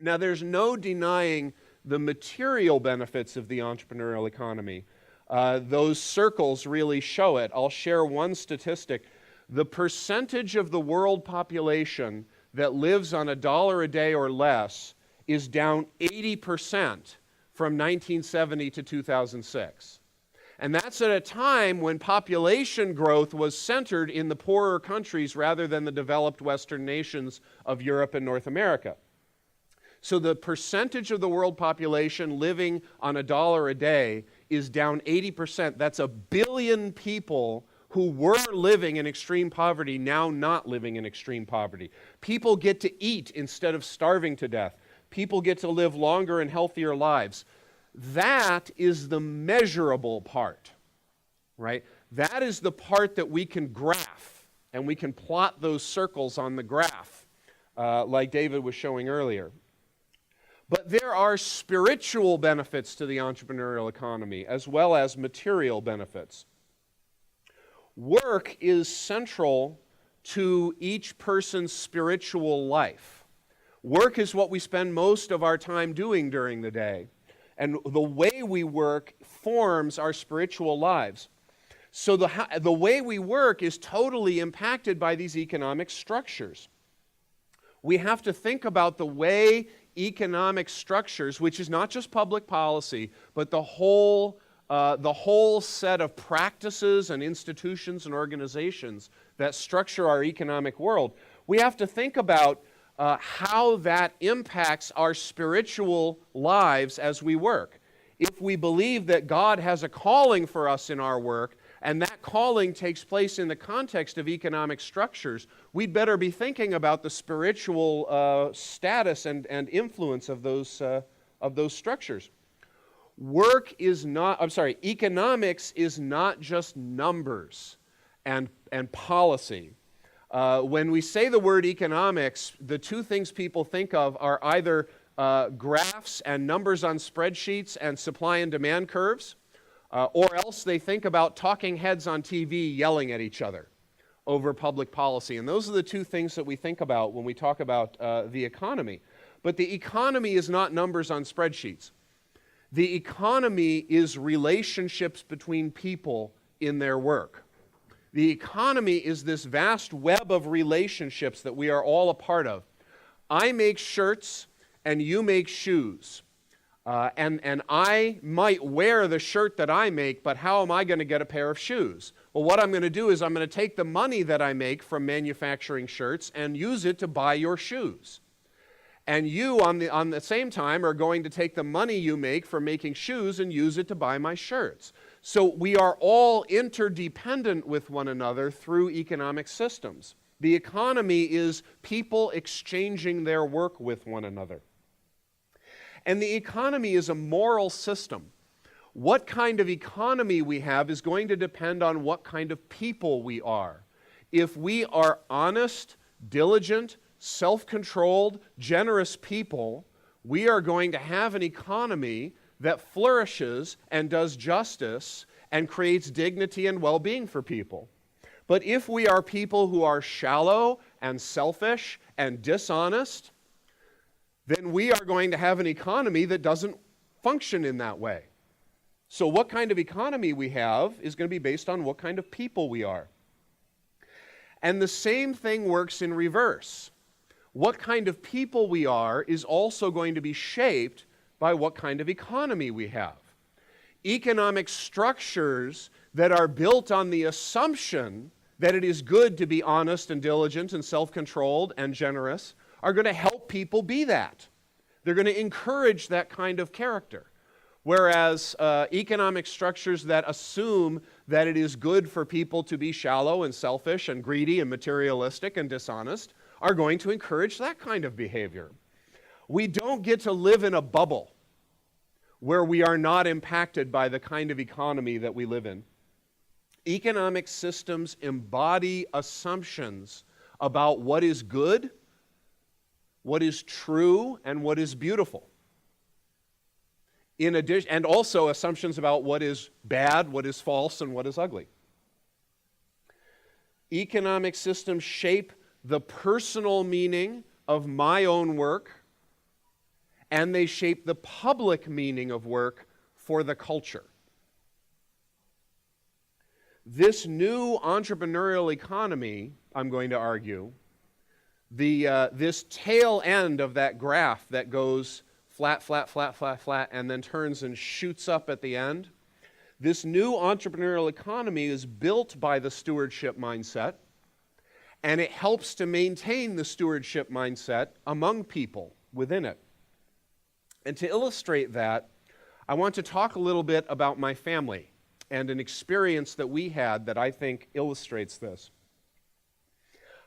Now, there's no denying the material benefits of the entrepreneurial economy. Those circles really show it. I'll share one statistic. The percentage of the world population that lives on $1 a day or less is down 80% from 1970 to 2006. And that's at a time when population growth was centered in the poorer countries rather than the developed Western nations of Europe and North America. So the percentage of the world population living on $1 a day is down 80%. That's 1 billion people who were living in extreme poverty now not living in extreme poverty. People get to eat instead of starving to death. People get to live longer and healthier lives. That is the measurable part, right? That is the part that we can graph, and we can plot those circles on the graph, like David was showing earlier. But there are spiritual benefits to the entrepreneurial economy as well as material benefits. Work is central to each person's spiritual life. Work is what we spend most of our time doing during the day. And the way we work forms our spiritual lives. So the way we work is totally impacted by these economic structures. We have to think about the way economic structures, which is not just public policy, but the whole set of practices and institutions and organizations that structure our economic world. We have to think about how that impacts our spiritual lives as we work. If we believe that God has a calling for us in our work, and that calling takes place in the context of economic structures, we'd better be thinking about the spiritual status and influence of those structures. Economics is not just numbers and policy. When we say the word economics, the two things people think of are either graphs and numbers on spreadsheets and supply and demand curves, or else they think about talking heads on TV yelling at each other over public policy. And those are the two things that we think about when we talk about the economy. But the economy is not numbers on spreadsheets. The economy is relationships between people in their work. The economy is this vast web of relationships that we are all a part of. I make shirts and you make shoes. And I might wear the shirt that I make, but how am I going to get a pair of shoes? Well, what I'm going to do is I'm going to take the money that I make from manufacturing shirts and use it to buy your shoes. And you, on the same time, are going to take the money you make from making shoes and use it to buy my shirts. So we are all interdependent with one another through economic systems. The economy is people exchanging their work with one another. And the economy is a moral system. What kind of economy we have is going to depend on what kind of people we are. If we are honest, diligent, self-controlled, generous people, we are going to have an economy that flourishes and does justice and creates dignity and well-being for people. But if we are people who are shallow and selfish and dishonest, then we are going to have an economy that doesn't function in that way. So what kind of economy we have is going to be based on what kind of people we are. And the same thing works in reverse. What kind of people we are is also going to be shaped by what kind of economy we have. Economic structures that are built on the assumption that it is good to be honest and diligent and self-controlled and generous are going to help people be that. They're going to encourage that kind of character. Whereas economic structures that assume that it is good for people to be shallow and selfish and greedy and materialistic and dishonest are going to encourage that kind of behavior. We don't get to live in a bubble where we are not impacted by the kind of economy that we live in. Economic systems embody assumptions about what is good, what is true, and what is beautiful. In addition, and also assumptions about what is bad, what is false, and what is ugly. Economic systems shape the personal meaning of my own work and they shape the public meaning of work for the culture. This new entrepreneurial economy, I'm going to argue, this tail end of that graph that goes flat, flat, flat, flat, flat, and then turns and shoots up at the end, this new entrepreneurial economy is built by the stewardship mindset, and it helps to maintain the stewardship mindset among people within it. And to illustrate that, I want to talk a little bit about my family and an experience that we had that I think illustrates this.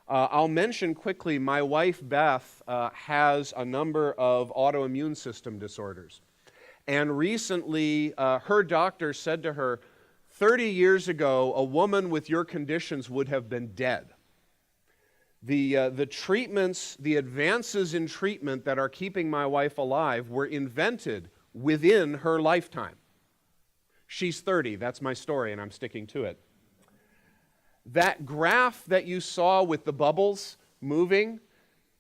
I'll mention quickly, my wife Beth has a number of autoimmune system disorders. And recently, her doctor said to her, 30 years ago, a woman with your conditions would have been dead. The treatments, the advances in treatment that are keeping my wife alive were invented within her lifetime. She's 30, that's my story, and I'm sticking to it. That graph that you saw with the bubbles moving,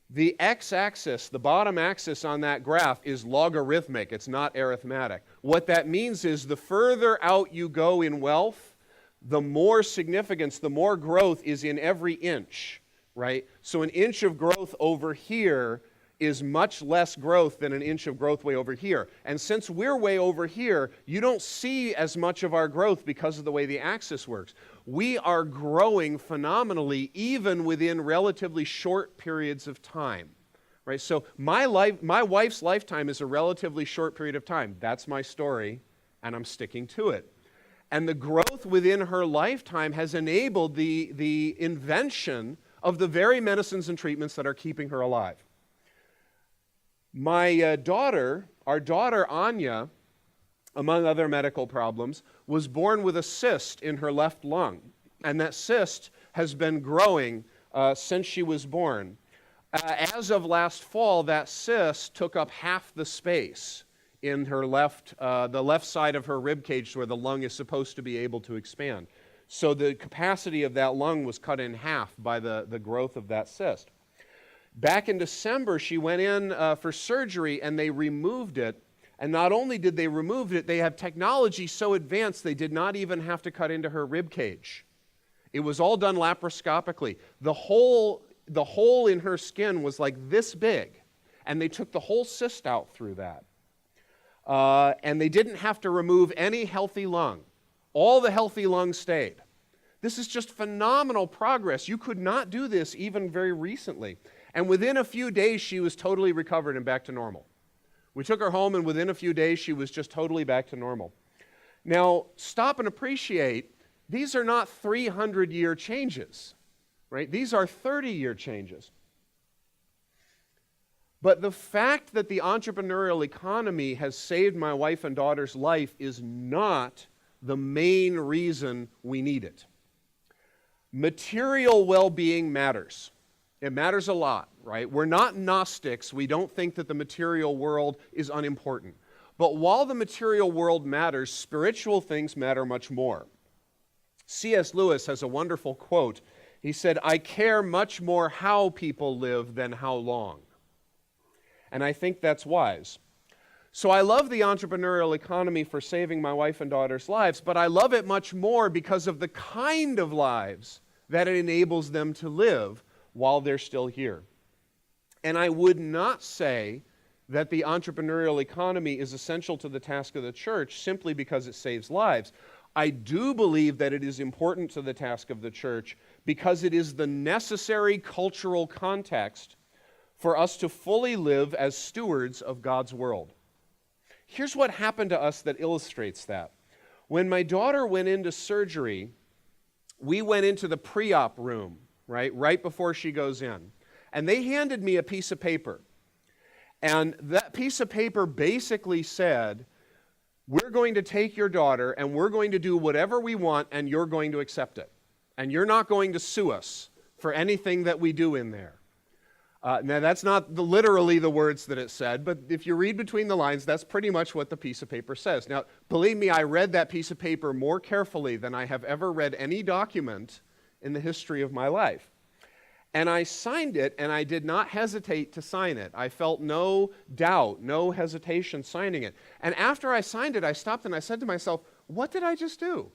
the x-axis, the bottom axis on that graph is logarithmic, it's not arithmetic. What that means is the further out you go in wealth, the more significance, the more growth is in every inch, right? So an inch of growth over here is much less growth than an inch of growth way over here. And since we're way over here, you don't see as much of our growth because of the way the axis works. We are growing phenomenally even within relatively short periods of time, right? So my wife's lifetime is a relatively short period of time. That's my story, and I'm sticking to it. And the growth within her lifetime has enabled the invention of the very medicines and treatments that are keeping her alive. My daughter, our daughter Anya, among other medical problems, was born with a cyst in her left lung. And that cyst has been growing since she was born. As of last fall, that cyst took up half the space in her the left side of her rib cage where the lung is supposed to be able to expand. So the capacity of that lung was cut in half by the growth of that cyst. Back in December, she went in for surgery and they removed it. And not only did they remove it, they have technology so advanced they did not even have to cut into her rib cage. It was all done laparoscopically. The hole in her skin was like this big, and they took the whole cyst out through that. And they didn't have to remove any healthy lung. All the healthy lungs stayed. This is just phenomenal progress. You could not do this even very recently. And within a few days, she was totally recovered and back to normal. We took her home, and within a few days, she was just totally back to normal. Now, stop and appreciate, these are not 300-year changes, right? These are 30-year changes. But the fact that the entrepreneurial economy has saved my wife and daughter's life is not the main reason we need it. Material well-being matters. It matters a lot, right? We're not Gnostics. We don't think that the material world is unimportant. But while the material world matters, spiritual things matter much more. C.S. Lewis has a wonderful quote. He said, "I care much more how people live than how long." And I think that's wise. So I love the entrepreneurial economy for saving my wife and daughter's lives, but I love it much more because of the kind of lives that it enables them to live while they're still here. And I would not say that the entrepreneurial economy is essential to the task of the church simply because it saves lives. I do believe that it is important to the task of the church because it is the necessary cultural context for us to fully live as stewards of God's world. Here's what happened to us that illustrates that. When my daughter went into surgery, we went into the pre-op room, right before she goes in. And they handed me a piece of paper. And that piece of paper basically said, we're going to take your daughter and we're going to do whatever we want and you're going to accept it. And you're not going to sue us for anything that we do in there. Now, that's not literally the words that it said, but if you read between the lines, that's pretty much what the piece of paper says. Now, believe me, I read that piece of paper more carefully than I have ever read any document in the history of my life. And I signed it, and I did not hesitate to sign it. I felt no doubt, no hesitation signing it. And after I signed it, I stopped and I said to myself, what did I just do?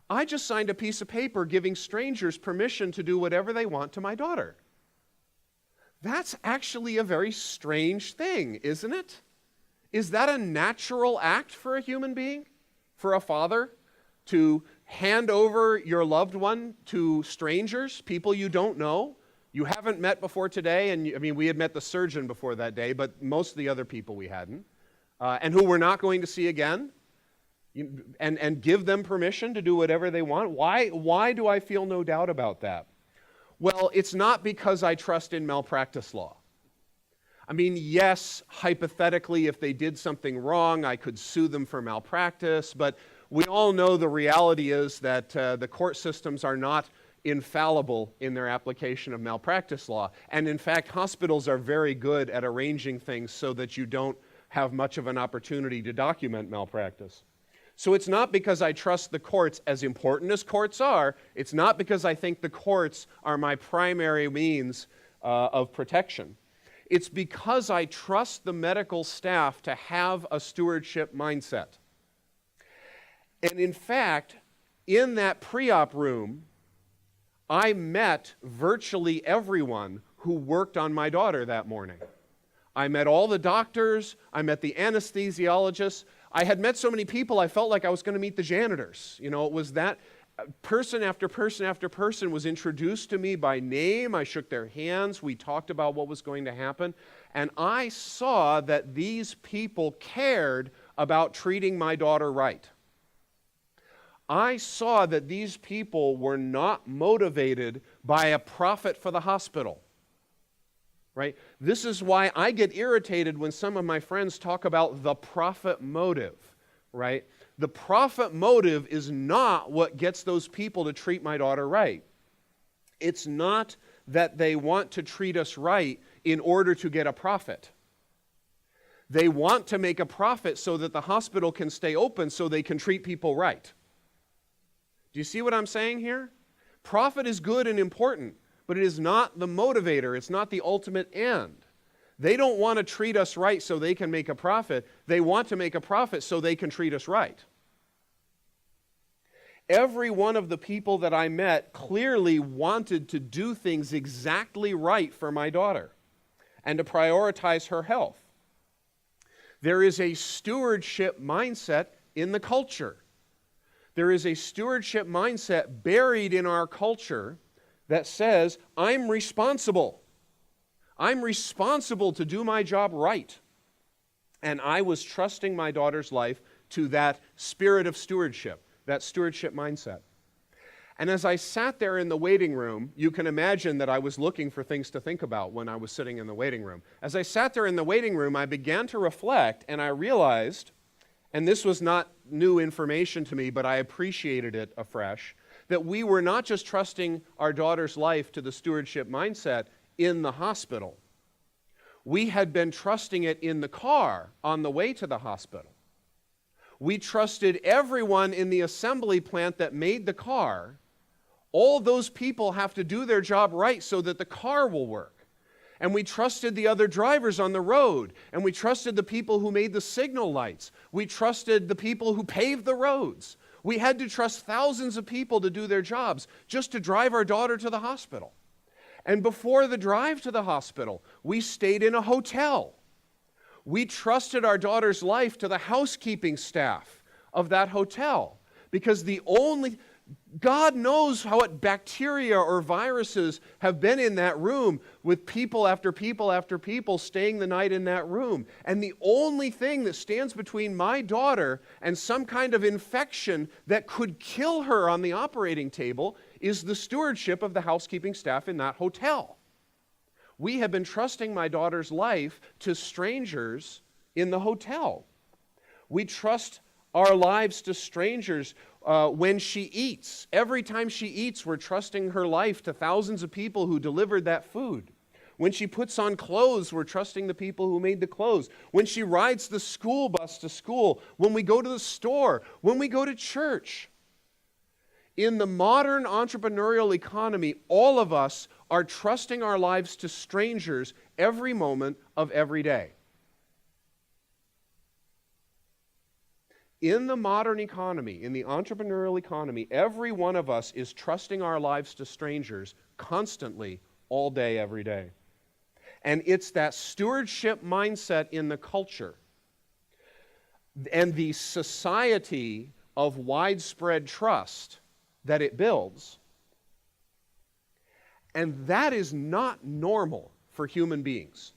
I just signed a piece of paper giving strangers permission to do whatever they want to my daughter. That's actually a very strange thing, isn't it? Is that a natural act for a human being, for a father, to hand over your loved one to strangers, people you don't know, you haven't met before today, and we had met the surgeon before that day, but most of the other people we hadn't, and who we're not going to see again, and give them permission to do whatever they want? Why do I feel no doubt about that? Well, it's not because I trust in malpractice law. Yes, hypothetically, if they did something wrong, I could sue them for malpractice, but we all know the reality is that the court systems are not infallible in their application of malpractice law. And in fact, hospitals are very good at arranging things so that you don't have much of an opportunity to document malpractice. So it's not because I trust the courts, as important as courts are, it's not because I think the courts are my primary means of protection. It's because I trust the medical staff to have a stewardship mindset. And in fact, in that pre-op room, I met virtually everyone who worked on my daughter that morning. I met all the doctors, I met the anesthesiologists. I had met so many people, I felt like I was going to meet the janitors. It was that person after person after person was introduced to me by name. I shook their hands. We talked about what was going to happen. And I saw that these people cared about treating my daughter right. I saw that these people were not motivated by a profit for the hospital. Right? This is why I get irritated when some of my friends talk about the profit motive, right? The profit motive is not what gets those people to treat my daughter right. It's not that they want to treat us right in order to get a profit. They want to make a profit so that the hospital can stay open so they can treat people right. Do you see what I'm saying here? Profit is good and important, but it is not the motivator. It's not the ultimate end. They don't want to treat us right so they can make a profit. They want to make a profit so they can treat us right. Every one of the people that I met clearly wanted to do things exactly right for my daughter and to prioritize her health. There is a stewardship mindset in the culture. There is a stewardship mindset buried in our culture that says, I'm responsible. I'm responsible to do my job right. And I was trusting my daughter's life to that spirit of stewardship, that stewardship mindset. And as I sat there in the waiting room, you can imagine that I was looking for things to think about when I was sitting in the waiting room. As I sat there in the waiting room, I began to reflect, and I realized, and this was not new information to me, but I appreciated it afresh, that we were not just trusting our daughter's life to the stewardship mindset in the hospital. We had been trusting it in the car on the way to the hospital. We trusted everyone in the assembly plant that made the car. All those people have to do their job right so that the car will work. And we trusted the other drivers on the road. And we trusted the people who made the signal lights. We trusted the people who paved the roads. We had to trust thousands of people to do their jobs just to drive our daughter to the hospital. And before the drive to the hospital, we stayed in a hotel. We trusted our daughter's life to the housekeeping staff of that hotel because God knows what bacteria or viruses have been in that room with people after people after people staying the night in that room. And the only thing that stands between my daughter and some kind of infection that could kill her on the operating table is the stewardship of the housekeeping staff in that hotel. We have been trusting my daughter's life to strangers in the hotel. We trust our lives to strangers when she eats. Every time she eats, we're trusting her life to thousands of people who delivered that food. When she puts on clothes, we're trusting the people who made the clothes. When she rides the school bus to school, when we go to the store, when we go to church. In the modern entrepreneurial economy, all of us are trusting our lives to strangers every moment of every day. In the modern economy, in the entrepreneurial economy, every one of us is trusting our lives to strangers constantly, all day, every day. And it's that stewardship mindset in the culture and the society of widespread trust that it builds. And that is not normal for human beings.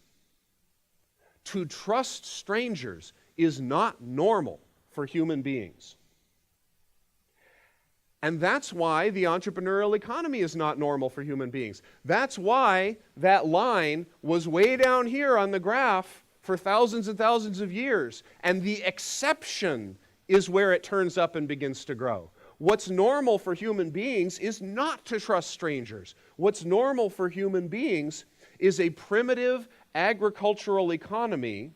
To trust strangers is not normal for human beings. And that's why the entrepreneurial economy is not normal for human beings. That's why that line was way down here on the graph for thousands and thousands of years. And the exception is where it turns up and begins to grow. What's normal for human beings is not to trust strangers. What's normal for human beings is a primitive agricultural economy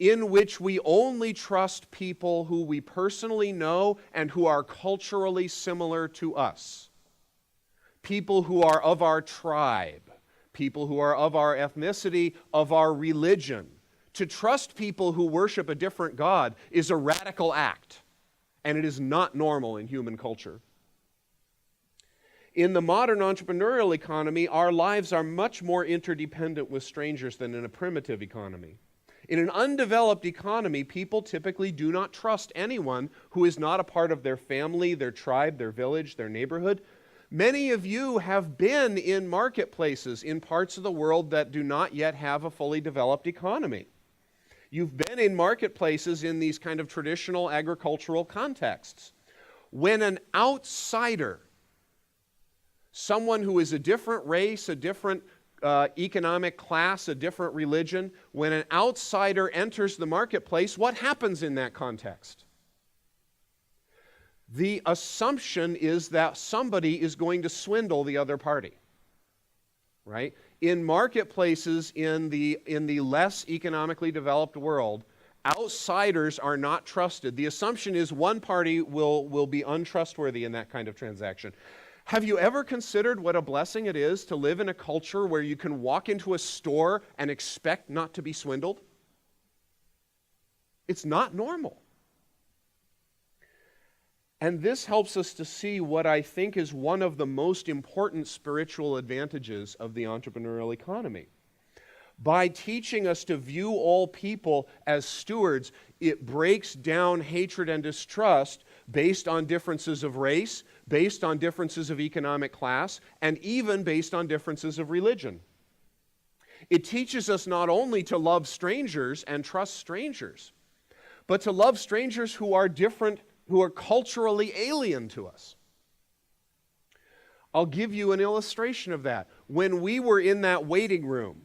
in which we only trust people who we personally know and who are culturally similar to us. People who are of our tribe, people who are of our ethnicity, of our religion. To trust people who worship a different God is a radical act, and it is not normal in human culture. In the modern entrepreneurial economy, our lives are much more interdependent with strangers than in a primitive economy. In an undeveloped economy, people typically do not trust anyone who is not a part of their family, their tribe, their village, their neighborhood. Many of you have been in marketplaces in parts of the world that do not yet have a fully developed economy. You've been in marketplaces in these kind of traditional agricultural contexts. When an outsider, someone who is a different race, a different economic class, a different religion, when an outsider enters the marketplace, what happens in that context? The assumption is that somebody is going to swindle the other party, right? In marketplaces in the less economically developed world, outsiders are not trusted. The assumption is one party will be untrustworthy in that kind of transaction. Have you ever considered what a blessing it is to live in a culture where you can walk into a store and expect not to be swindled? It's not normal. And this helps us to see what I think is one of the most important spiritual advantages of the entrepreneurial economy. By teaching us to view all people as stewards, it breaks down hatred and distrust based on differences of race, based on differences of economic class, and even based on differences of religion. It teaches us not only to love strangers and trust strangers, but to love strangers who are different, who are culturally alien to us. I'll give you an illustration of that. When we were in that waiting room,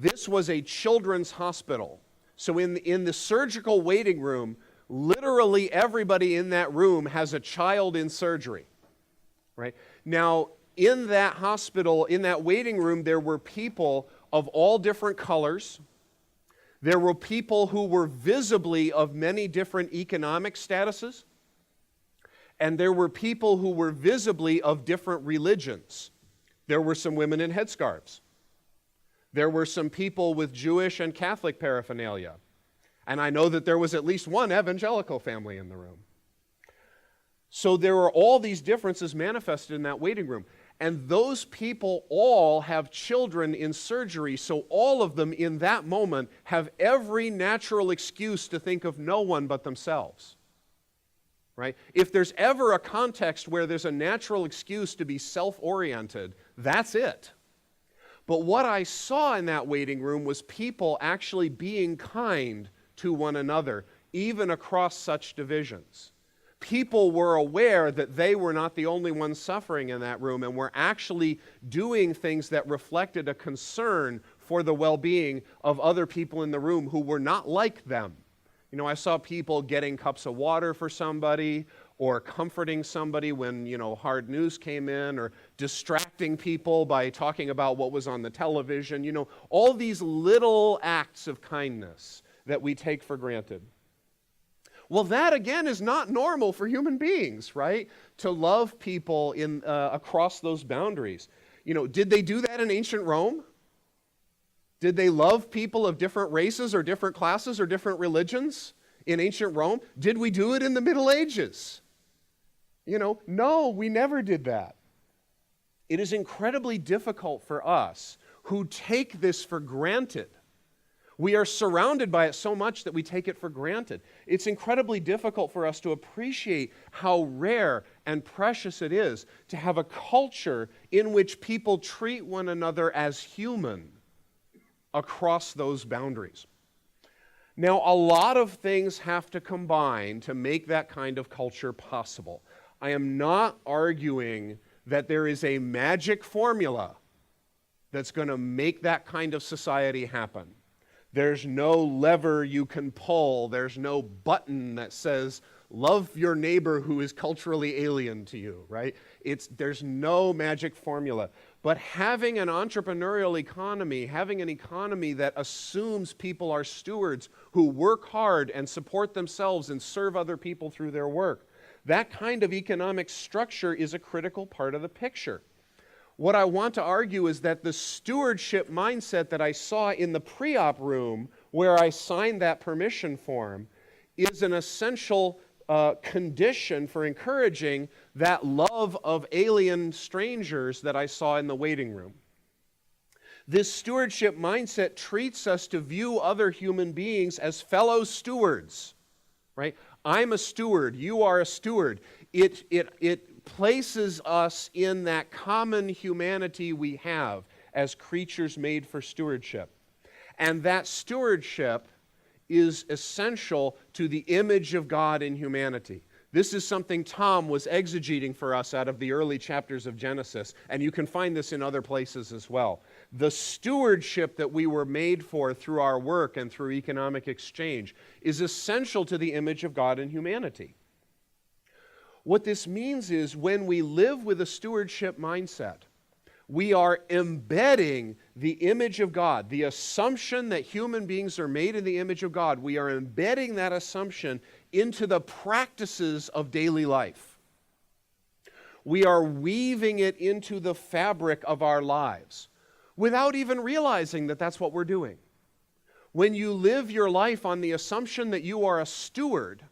this was a children's hospital. So in the surgical waiting room, literally everybody in that room has a child in surgery, right? Now, in that hospital, in that waiting room, there were people of all different colors. There were people who were visibly of many different economic statuses. And there were people who were visibly of different religions. There were some women in headscarves. There were some people with Jewish and Catholic paraphernalia. And I know that there was at least one evangelical family in the room. So there were all these differences manifested in that waiting room. And those people all have children in surgery, so all of them in that moment have every natural excuse to think of no one but themselves. Right? If there's ever a context where there's a natural excuse to be self-oriented, that's it. But what I saw in that waiting room was people actually being kind to one another, even across such divisions. People were aware that they were not the only ones suffering in that room and were actually doing things that reflected a concern for the well-being of other people in the room who were not like them. You know, I saw people getting cups of water for somebody, or comforting somebody when, hard news came in, or distracting people by talking about what was on the television. All these little acts of kindness that we take for granted. Well, that again is not normal for human beings, right? To love people across those boundaries. Did they do that in ancient Rome? Did they love people of different races or different classes or different religions in ancient Rome? Did we do it in the Middle Ages? No, we never did that. It is incredibly difficult for us who take this for granted. We are surrounded by it so much that we take it for granted. It's incredibly difficult for us to appreciate how rare and precious it is to have a culture in which people treat one another as human across those boundaries. Now, a lot of things have to combine to make that kind of culture possible. I am not arguing that there is a magic formula that's going to make that kind of society happen. There's no lever you can pull. There's no button that says, love your neighbor who is culturally alien to you, right? There's no magic formula. But having an entrepreneurial economy, having an economy that assumes people are stewards who work hard and support themselves and serve other people through their work, that kind of economic structure is a critical part of the picture. What I want to argue is that the stewardship mindset that I saw in the pre-op room where I signed that permission form is an essential condition for encouraging that love of alien strangers that I saw in the waiting room. This stewardship mindset treats us to view other human beings as fellow stewards, right? I'm a steward, you are a steward. It places us in that common humanity we have as creatures made for stewardship. And that stewardship is essential to the image of God in humanity. This is something Tom was exegeting for us out of the early chapters of Genesis, and you can find this in other places as well. The stewardship that we were made for through our work and through economic exchange is essential to the image of God in humanity. What this means is when we live with a stewardship mindset, we are embedding the image of God, the assumption that human beings are made in the image of God. We are embedding that assumption into the practices of daily life. We are weaving it into the fabric of our lives without even realizing that that's what we're doing. When you live your life on the assumption that you are a steward,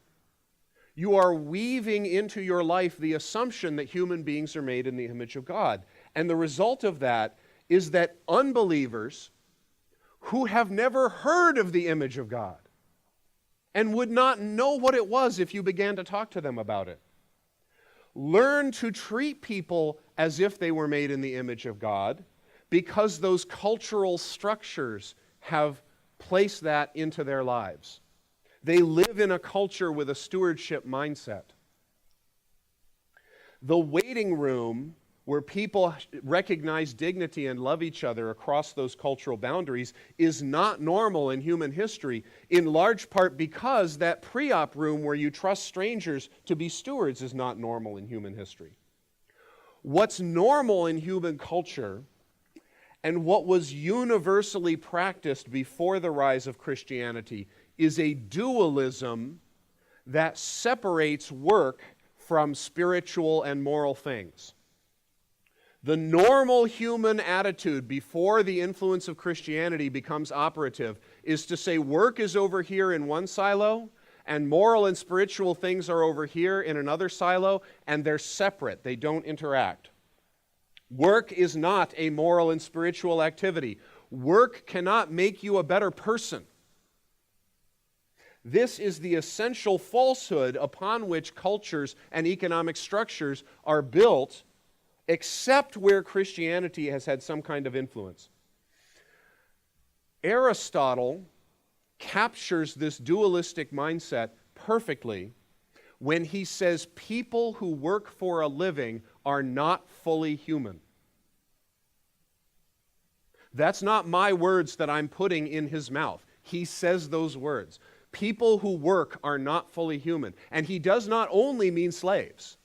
you are weaving into your life the assumption that human beings are made in the image of God. And the result of that is that unbelievers who have never heard of the image of God and would not know what it was if you began to talk to them about it, learn to treat people as if they were made in the image of God because those cultural structures have placed that into their lives. They live in a culture with a stewardship mindset. The waiting room where people recognize dignity and love each other across those cultural boundaries is not normal in human history, in large part because that pre-op room where you trust strangers to be stewards is not normal in human history. What's normal in human culture and what was universally practiced before the rise of Christianity is a dualism that separates work from spiritual and moral things. The normal human attitude before the influence of Christianity becomes operative is to say work is over here in one silo and moral and spiritual things are over here in another silo, and they're separate. They don't interact. Work is not a moral and spiritual activity. Work cannot make you a better person. This is the essential falsehood upon which cultures and economic structures are built, except where Christianity has had some kind of influence. Aristotle captures this dualistic mindset perfectly when he says people who work for a living are not fully human. That's not my words that I'm putting in his mouth. He says those words. People who work are not fully human. And he does not only mean slaves.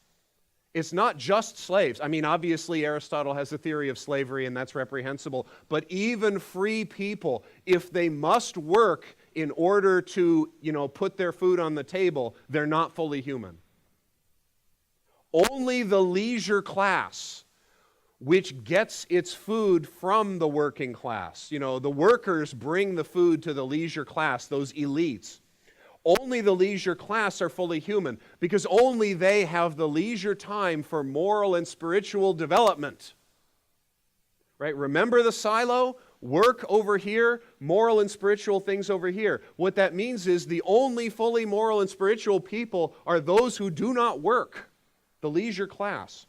It's not just slaves. I mean, obviously Aristotle has a theory of slavery and that's reprehensible. But even free people, if they must work in order to, put their food on the table, they're not fully human. Only the leisure class, which gets its food from the working class. The workers bring the food to the leisure class, those elites. Only the leisure class are fully human because only they have the leisure time for moral and spiritual development. Right? Remember the silo? Work over here, moral and spiritual things over here. What that means is the only fully moral and spiritual people are those who do not work, the leisure class.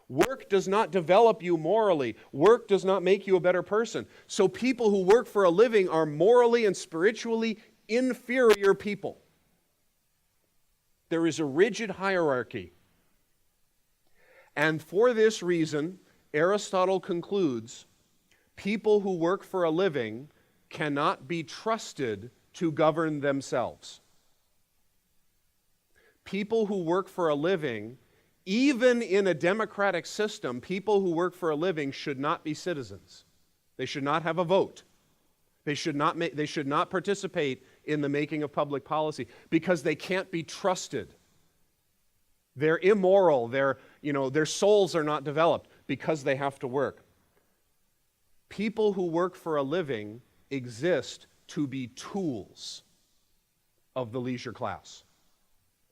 Work does not develop you morally. Work does not make you a better person. So people who work for a living are morally and spiritually inferior people. There is a rigid hierarchy. And for this reason, Aristotle concludes, people who work for a living cannot be trusted to govern themselves. People who work for a living, even in a democratic system, people who work for a living should not be citizens. They should not have a vote. They should not participate in the making of public policy because they can't be trusted. They're immoral. Their souls are not developed because they have to work. People who work for a living exist to be tools of the leisure class.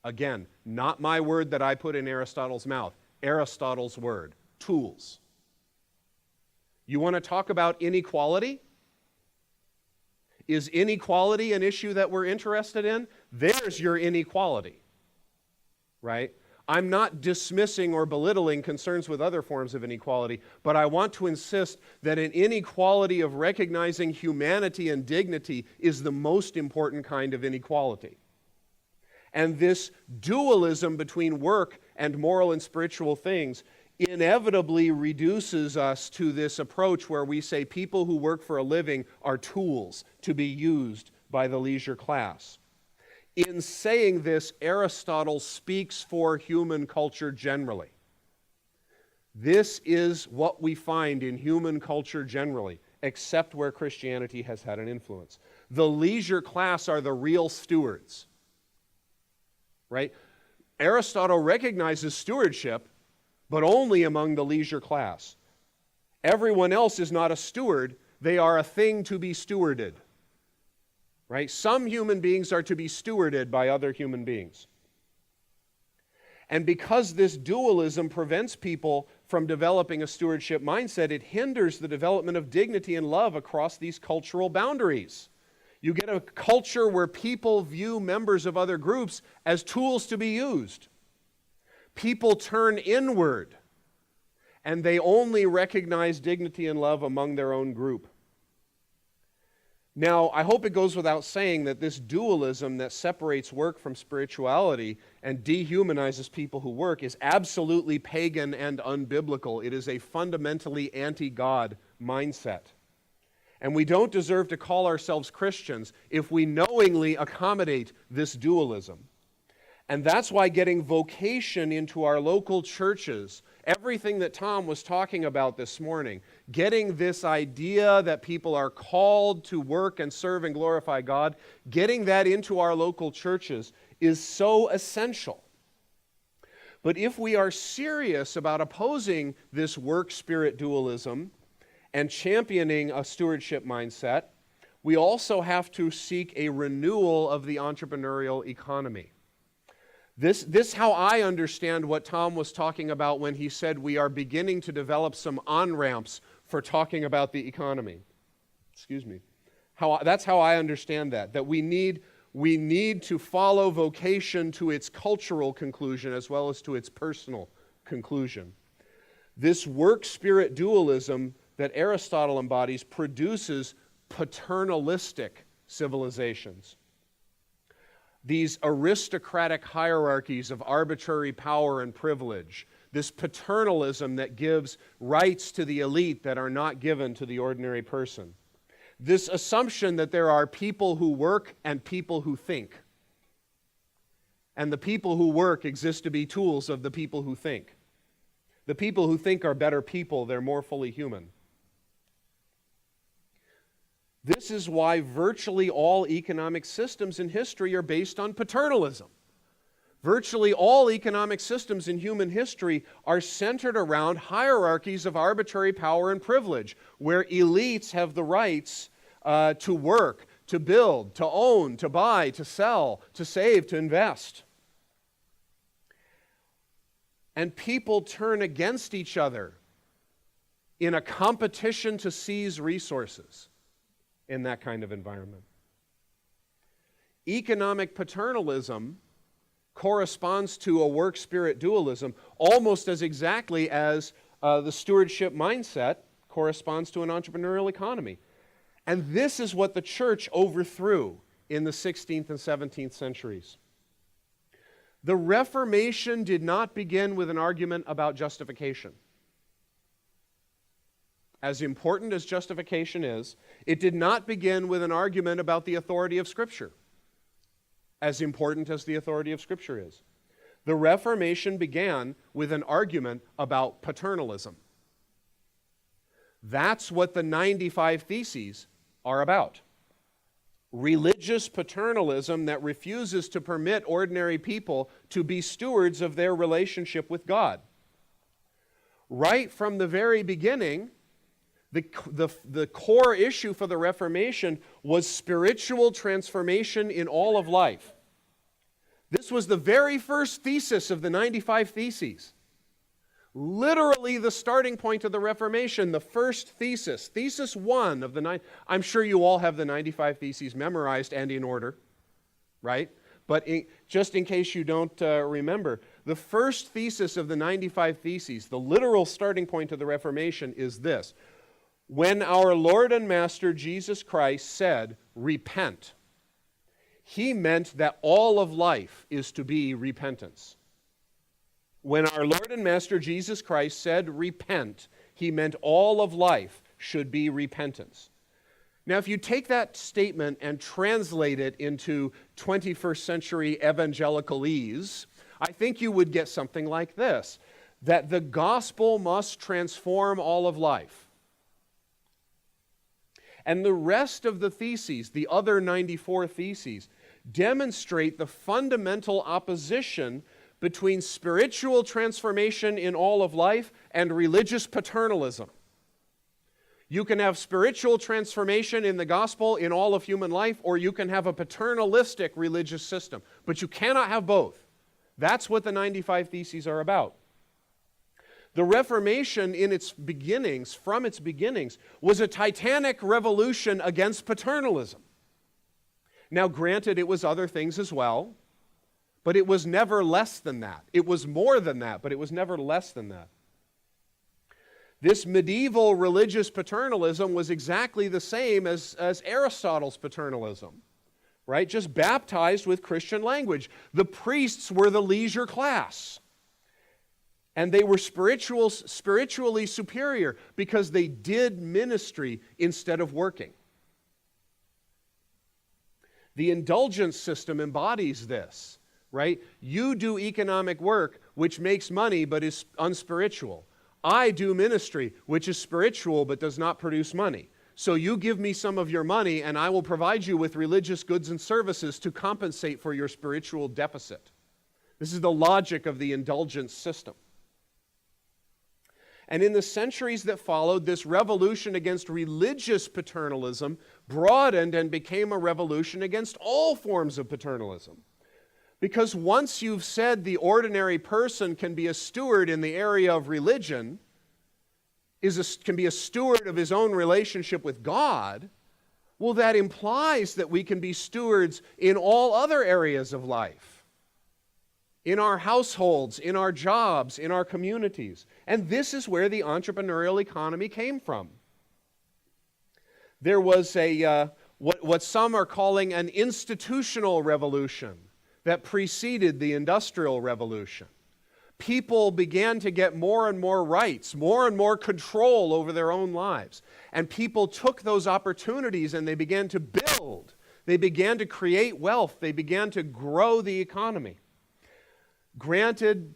Again, not my word that I put in Aristotle's mouth. Aristotle's word. Tools. You want to talk about inequality? Is inequality an issue that we're interested in? There's your inequality. Right? I'm not dismissing or belittling concerns with other forms of inequality, but I want to insist that an inequality of recognizing humanity and dignity is the most important kind of inequality. And this dualism between work and moral and spiritual things inevitably reduces us to this approach where we say people who work for a living are tools to be used by the leisure class. In saying this, Aristotle speaks for human culture generally. This is what we find in human culture generally, except where Christianity has had an influence. The leisure class are the real stewards. Right? Aristotle recognizes stewardship, but only among the leisure class. Everyone else is not a steward. They are a thing to be stewarded. Right? Some human beings are to be stewarded by other human beings. And because this dualism prevents people from developing a stewardship mindset, it hinders the development of dignity and love across these cultural boundaries. You get a culture where people view members of other groups as tools to be used. People turn inward, and they only recognize dignity and love among their own group. Now, I hope it goes without saying that this dualism that separates work from spirituality and dehumanizes people who work is absolutely pagan and unbiblical. It is a fundamentally anti-God mindset. And we don't deserve to call ourselves Christians if we knowingly accommodate this dualism. And that's why getting vocation into our local churches, everything that Tom was talking about this morning, getting this idea that people are called to work and serve and glorify God, getting that into our local churches is so essential. But if we are serious about opposing this work-spirit dualism and championing a stewardship mindset, we also have to seek a renewal of the entrepreneurial economy. This how I understand what Tom was talking about when he said we are beginning to develop some on-ramps for talking about the economy. Excuse me. That's how I understand that we need to follow vocation to its cultural conclusion as well as to its personal conclusion. This work-spirit dualism that Aristotle embodies produces paternalistic civilizations. These aristocratic hierarchies of arbitrary power and privilege, this paternalism that gives rights to the elite that are not given to the ordinary person. This assumption that there are people who work and people who think. And the people who work exist to be tools of the people who think. The people who think are better people, they're more fully human. This is why virtually all economic systems in history are based on paternalism. Virtually all economic systems in human history are centered around hierarchies of arbitrary power and privilege, where elites have the rights to work, to build, to own, to buy, to sell, to save, to invest. And people turn against each other in a competition to seize resources in that kind of environment. Economic paternalism corresponds to a work-spirit dualism almost as exactly as the stewardship mindset corresponds to an entrepreneurial economy. And this is what the church overthrew in the 16th and 17th centuries. The Reformation did not begin with an argument about justification. As important as justification is, it did not begin with an argument about the authority of Scripture, as important as the authority of Scripture is. The Reformation began with an argument about paternalism. That's what the 95 Theses are about. Religious paternalism that refuses to permit ordinary people to be stewards of their relationship with God. Right from the very beginning, the core issue for the Reformation was spiritual transformation in all of life. This was the very first thesis of the 95 Theses. Literally the starting point of the Reformation, the first thesis. Thesis 1 of the 9. I'm sure you all have the 95 Theses memorized and in order, right? But just in case you don't remember, the first thesis of the 95 Theses, the literal starting point of the Reformation is this. When our Lord and Master Jesus Christ said, repent, he meant that all of life is to be repentance. When our Lord and Master Jesus Christ said, repent, he meant all of life should be repentance. Now, if you take that statement and translate it into 21st century evangelicalese, I think you would get something like this, that the gospel must transform all of life. And the rest of the theses, the other 94 theses, demonstrate the fundamental opposition between spiritual transformation in all of life and religious paternalism. You can have spiritual transformation in the gospel in all of human life, or you can have a paternalistic religious system. But you cannot have both. That's what the 95 Theses are about. The Reformation in its beginnings, from its beginnings, was a titanic revolution against paternalism. Now, granted, it was other things as well, but it was never less than that. It was more than that, but it was never less than that. This medieval religious paternalism was exactly the same as Aristotle's paternalism, right? Just baptized with Christian language. The priests were the leisure class. And they were spiritually superior because they did ministry instead of working. The indulgence system embodies this, right? You do economic work, which makes money but is unspiritual. I do ministry, which is spiritual but does not produce money. So you give me some of your money and I will provide you with religious goods and services to compensate for your spiritual deficit. This is the logic of the indulgence system. And in the centuries that followed, this revolution against religious paternalism broadened and became a revolution against all forms of paternalism. Because once you've said the ordinary person can be a steward in the area of religion, can be a steward of his own relationship with God, well, that implies that we can be stewards in all other areas of life. In our households, in our jobs, in our communities. And this is where the entrepreneurial economy came from. There was what some are calling an institutional revolution that preceded the Industrial Revolution. People began to get more and more rights, more and more control over their own lives. And people took those opportunities and they began to build. They began to create wealth. They began to grow the economy. Granted,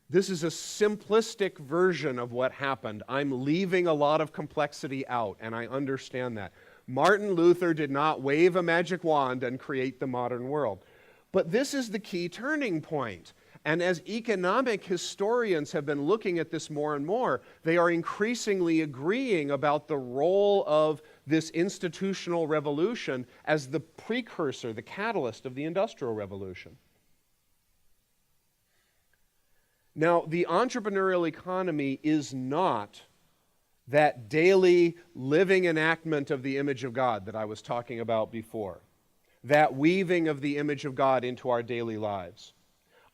this is a simplistic version of what happened. I'm leaving a lot of complexity out, and I understand that. Martin Luther did not wave a magic wand and create the modern world. But this is the key turning point. And as economic historians have been looking at this more and more, they are increasingly agreeing about the role of this institutional revolution as the precursor, the catalyst of the Industrial Revolution. Now, the entrepreneurial economy is not that daily living enactment of the image of God that I was talking about before, that weaving of the image of God into our daily lives.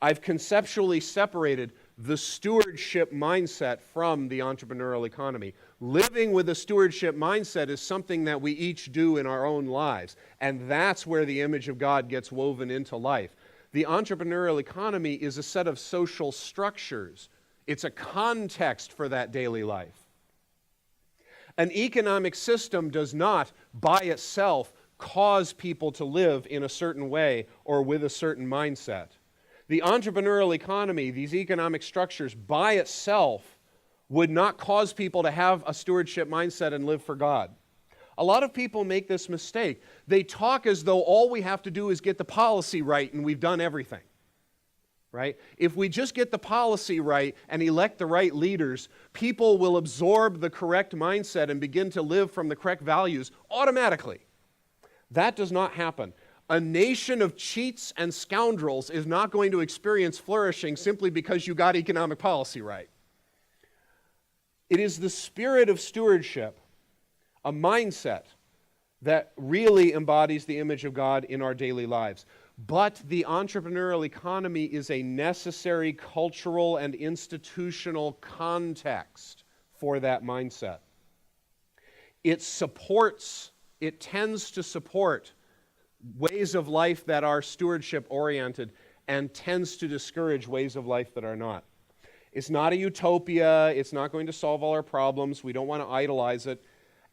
I've conceptually separated the stewardship mindset from the entrepreneurial economy. Living with a stewardship mindset is something that we each do in our own lives, and that's where the image of God gets woven into life. The entrepreneurial economy is a set of social structures. It's a context for that daily life. An economic system does not, by itself, cause people to live in a certain way or with a certain mindset. The entrepreneurial economy, these economic structures, by itself would not cause people to have a stewardship mindset and live for God. A lot of people make this mistake. They talk as though all we have to do is get the policy right and we've done everything. Right? If we just get the policy right and elect the right leaders, people will absorb the correct mindset and begin to live from the correct values automatically. That does not happen. A nation of cheats and scoundrels is not going to experience flourishing simply because you got economic policy right. It is the spirit of stewardship, a mindset that really embodies the image of God in our daily lives. But the entrepreneurial economy is a necessary cultural and institutional context for that mindset. It tends to support ways of life that are stewardship-oriented and tends to discourage ways of life that are not. It's not a utopia. It's not going to solve all our problems. We don't want to idolize it.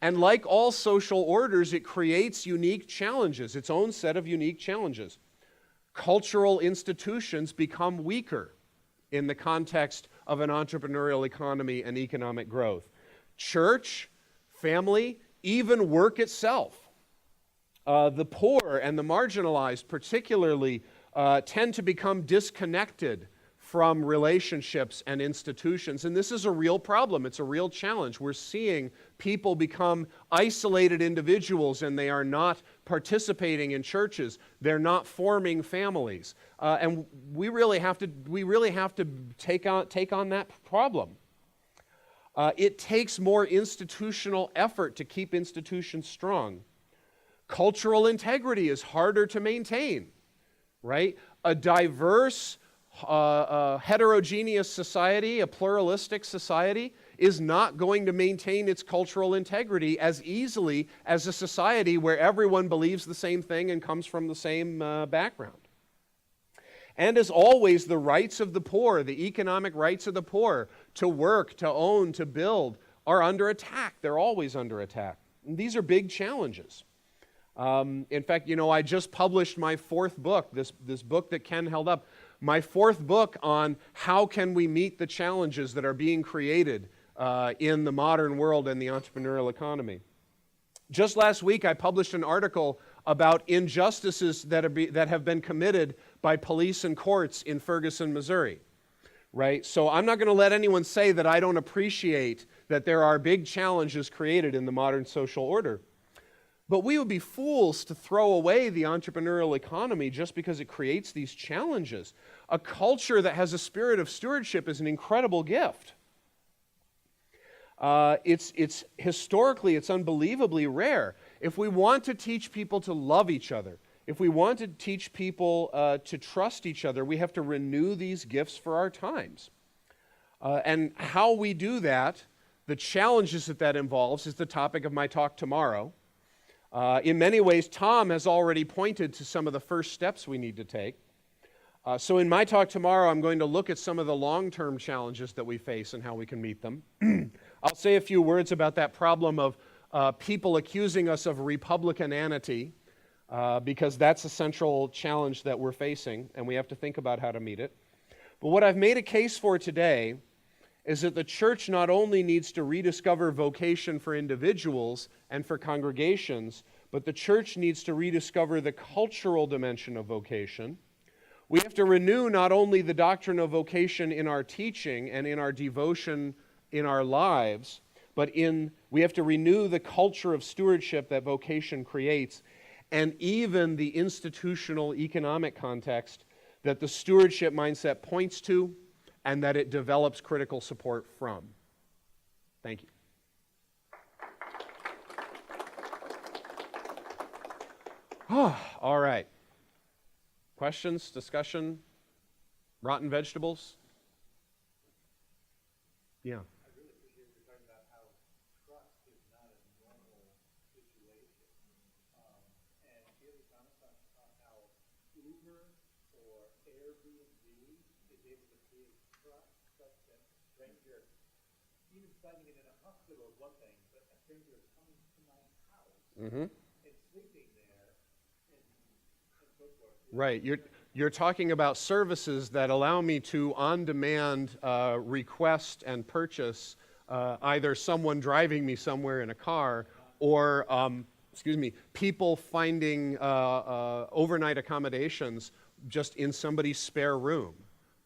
And like all social orders, it creates unique challenges, its own set of unique challenges. Cultural institutions become weaker in the context of an entrepreneurial economy and economic growth. Church, family, even work itself. The poor and the marginalized particularly tend to become disconnected from relationships and institutions. And this is a real problem. It's a real challenge. We're seeing people become isolated individuals and they are not participating in churches. They're not forming families. And we really have to take on that problem. It takes more institutional effort to keep institutions strong. Cultural integrity is harder to maintain, right? A diverse, heterogeneous society, a pluralistic society, is not going to maintain its cultural integrity as easily as a society where everyone believes the same thing and comes from the same background. And as always, the rights of the poor, the economic rights of the poor to work, to own, to build, are under attack. They're always under attack. And these are big challenges. In fact, I just published my fourth book, this book that Ken held up, my fourth book on how can we meet the challenges that are being created in the modern world and the entrepreneurial economy. Just last week, I published an article about injustices that have been committed by police and courts in Ferguson, Missouri. Right? So I'm not going to let anyone say that I don't appreciate that there are big challenges created in the modern social order. But we would be fools to throw away the entrepreneurial economy just because it creates these challenges. A culture that has a spirit of stewardship is an incredible gift. It's historically, it's unbelievably rare. If we want to teach people to love each other, if we want to teach people to trust each other, we have to renew these gifts for our times. And how we do that, the challenges that involves, is the topic of my talk tomorrow. In many ways, Tom has already pointed to some of the first steps we need to take. So in my talk tomorrow, I'm going to look at some of the long-term challenges that we face and how we can meet them. I'll say a few words about that problem of people accusing us of Republicanity, because that's a central challenge that we're facing, and we have to think about how to meet it. But what I've made a case for today is that the church not only needs to rediscover vocation for individuals and for congregations, but the church needs to rediscover the cultural dimension of vocation. We have to renew not only the doctrine of vocation in our teaching and in our devotion in our lives, but we have to renew the culture of stewardship that vocation creates, and even the institutional economic context that the stewardship mindset points to and that it develops critical support from. Thank you. All right. Questions, discussion, rotten vegetables? Yeah. I really appreciate you talking about how trust is not a normal situation. And do you have any comments on how Uber or Airbnb is able to create trust such that stranger, even finding it in a hospital is one thing, but a stranger is coming to my house and sleeping there and so forth. Right. You're talking about services that allow me to on-demand request and purchase either someone driving me somewhere in a car or, people finding overnight accommodations just in somebody's spare room,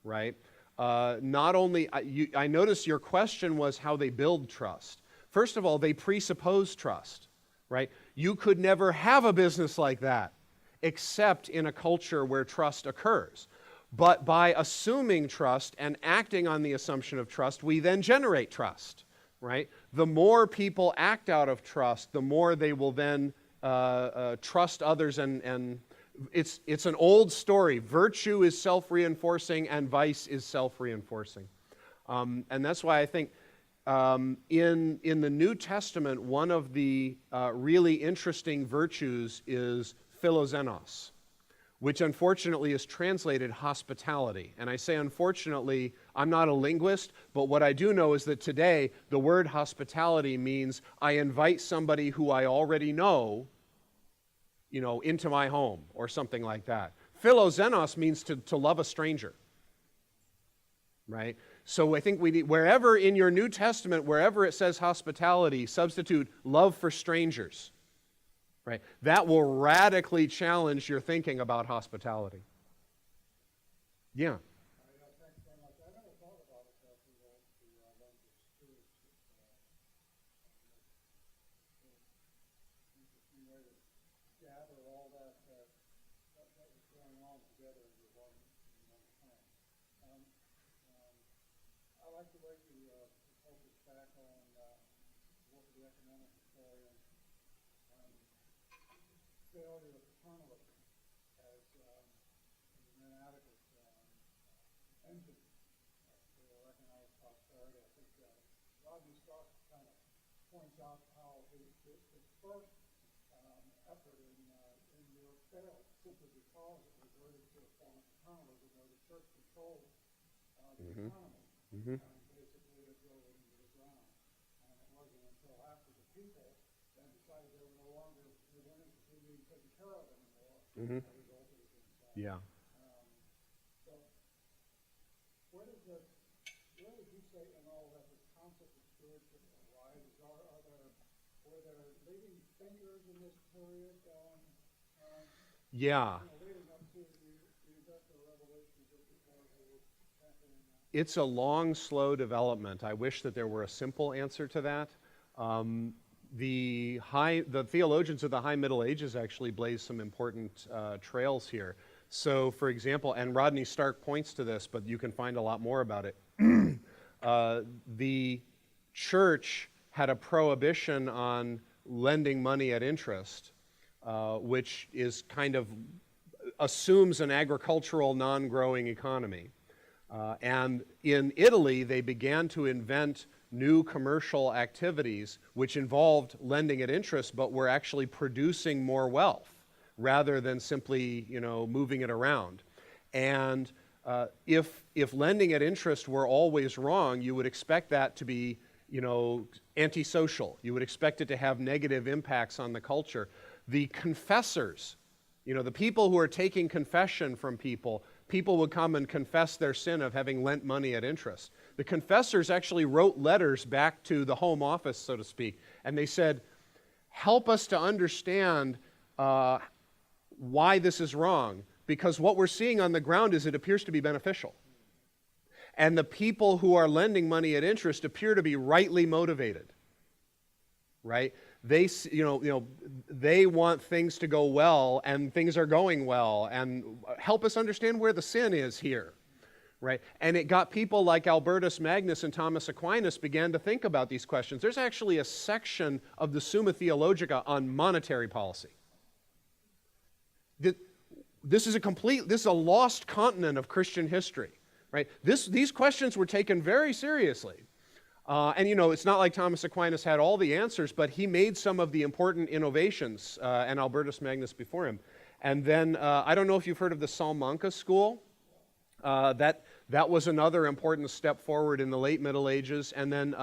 right? Not only, I noticed your question was how they build trust. First of all, they presuppose trust, right? You could never have a business like that except in a culture where trust occurs. But by assuming trust and acting on the assumption of trust, we then generate trust, right? The more people act out of trust, the more they will then trust others, and it's an old story. Virtue is self-reinforcing and vice is self-reinforcing. And that's why I think in the New Testament, one of the really interesting virtues is philoxenos, which unfortunately is translated hospitality. And I say unfortunately, I'm not a linguist, but what I do know is that today the word hospitality means I invite somebody who I already know, into my home or something like that. Philoxenos means to love a stranger, right? So I think we need, wherever in your New Testament, wherever it says hospitality, substitute love for strangers. Right? That will radically challenge your thinking about hospitality. Yeah. Thanks very much. I never thought about it that the lens of stewardship. Interesting way to gather all that was going on together into one plan. I like the way you focus back on work of the economic historian. Failure of paternalism as an inadequate engine for economic prosperity. I think Rodney Stark kind of points out how his first effort in Europe failed simply because it reverted to a form of paternalism where the church controlled the economy. Basically, it drove it into the ground. And it wasn't until after the people then decided they were no longer weren't interested in being taken care of anymore. That resulted in Yeah. So, where does you say in all that the concept of stewardship arises? Were there leading thinkers in this period? Yeah. Leading up to the Industrial Revolution, just before they were happening. It's a long, slow development. I wish that there were a simple answer to that. The theologians of the High Middle Ages actually blaze some important trails here. So, for example, and Rodney Stark points to this, but you can find a lot more about it. The church had a prohibition on lending money at interest, which is kind of assumes an agricultural, non-growing economy. And in Italy, they began to invent new commercial activities which involved lending at interest, but were actually producing more wealth rather than simply, moving it around. And if lending at interest were always wrong, you would expect that to be, antisocial. You would expect it to have negative impacts on the culture. The confessors, the people who are taking confession from people, people would come and confess their sin of having lent money at interest. The confessors actually wrote letters back to the home office, so to speak, and they said, help us to understand why this is wrong, because what we're seeing on the ground is it appears to be beneficial. And the people who are lending money at interest appear to be rightly motivated, right? They, they want things to go well, and things are going well, and help us understand where the sin is here, right? And it got people like Albertus Magnus and Thomas Aquinas began to think about these questions. There's actually a section of the Summa Theologica on monetary policy. This is a lost continent of Christian history, right? These questions were taken very seriously. And it's not like Thomas Aquinas had all the answers, but he made some of the important innovations, and Albertus Magnus before him. And then, I don't know if you've heard of the Salamanca school. That was another important step forward in the late Middle Ages. And then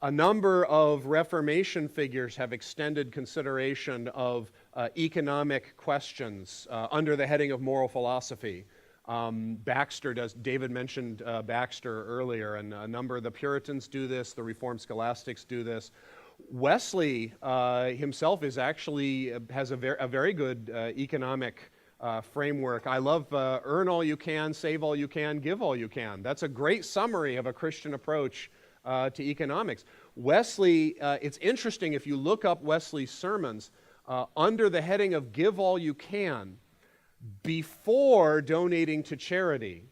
a number of Reformation figures have extended consideration of economic questions under the heading of moral philosophy. Baxter does. David mentioned Baxter earlier, and a number of the Puritans do this. The Reformed scholastics do this. Wesley himself is actually has a very good economic framework. I love earn all you can, save all you can, give all you can. That's a great summary of a Christian approach to economics. Wesley, it's interesting if you look up Wesley's sermons under the heading of give all you can, before donating to charity.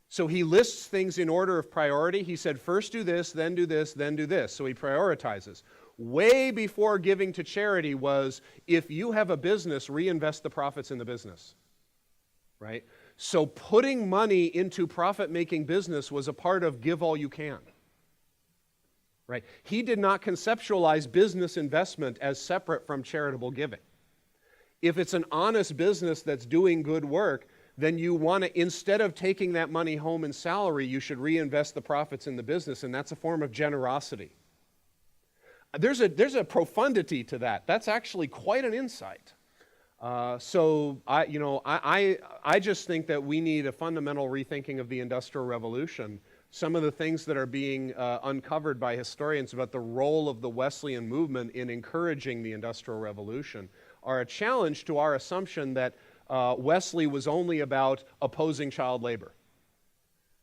So he lists things in order of priority. He said, first do this, then do this, then do this. So he prioritizes. Way before giving to charity was, if you have a business, reinvest the profits in the business. Right? So putting money into profit-making business was a part of give all you can. Right? He did not conceptualize business investment as separate from charitable giving. If it's an honest business that's doing good work, then you want to, instead of taking that money home in salary, you should reinvest the profits in the business, and that's a form of generosity. There's a profundity to that. That's actually quite an insight. So I just think that we need a fundamental rethinking of the Industrial Revolution. Some of the things that are being uncovered by historians about the role of the Wesleyan movement in encouraging the Industrial Revolution are a challenge to our assumption that Wesley was only about opposing child labor,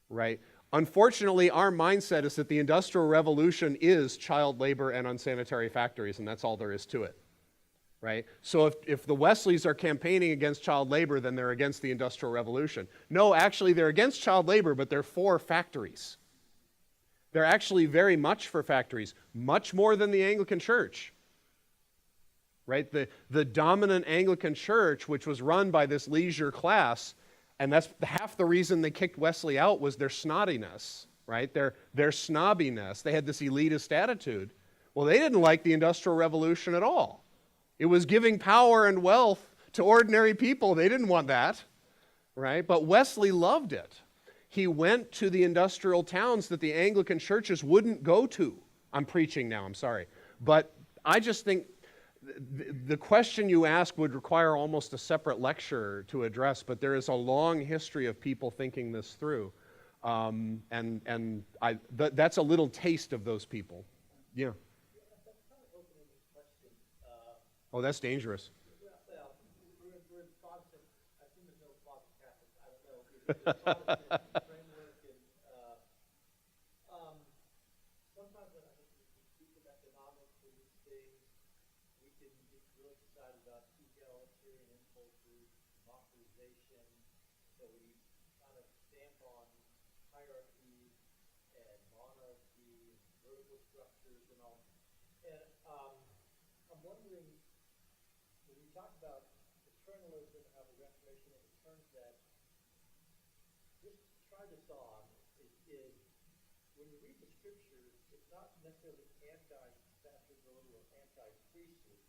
right? Unfortunately, our mindset is that the Industrial Revolution is child labor and unsanitary factories, and that's all there is to it, right? So if the Wesleys are campaigning against child labor, then they're against the Industrial Revolution. No, actually, they're against child labor, but they're for factories. They're actually very much for factories, much more than the Anglican Church. Right? The dominant Anglican Church, which was run by this leisure class, and that's half the reason they kicked Wesley out was their snottiness, right? Their snobbiness. They had this elitist attitude. Well, they didn't like the Industrial Revolution at all. It was giving power and wealth to ordinary people. They didn't want that, right? But Wesley loved it. He went to the industrial towns that the Anglican churches wouldn't go to. I'm preaching now, I'm sorry. But I just think the question you ask would require almost a separate lecture to address, but there is a long history of people thinking this through. That's a little taste of those people. Yeah. Oh, that's dangerous. Well, we're Protestant. I assume there's no Protestant Catholics. I don't know. Protestant framework and sometimes when I think we speak of economics and these things, we can get real excited about egalitarian impulses, democratization, so we kind of stamp on hierarchy and monarchy and vertical structures and all. And I'm wondering, when we talk about paternalism and how the Reformation overturns that, just try this on, is when you read the scriptures, it's not necessarily anti-sacerdotal or anti-priestly.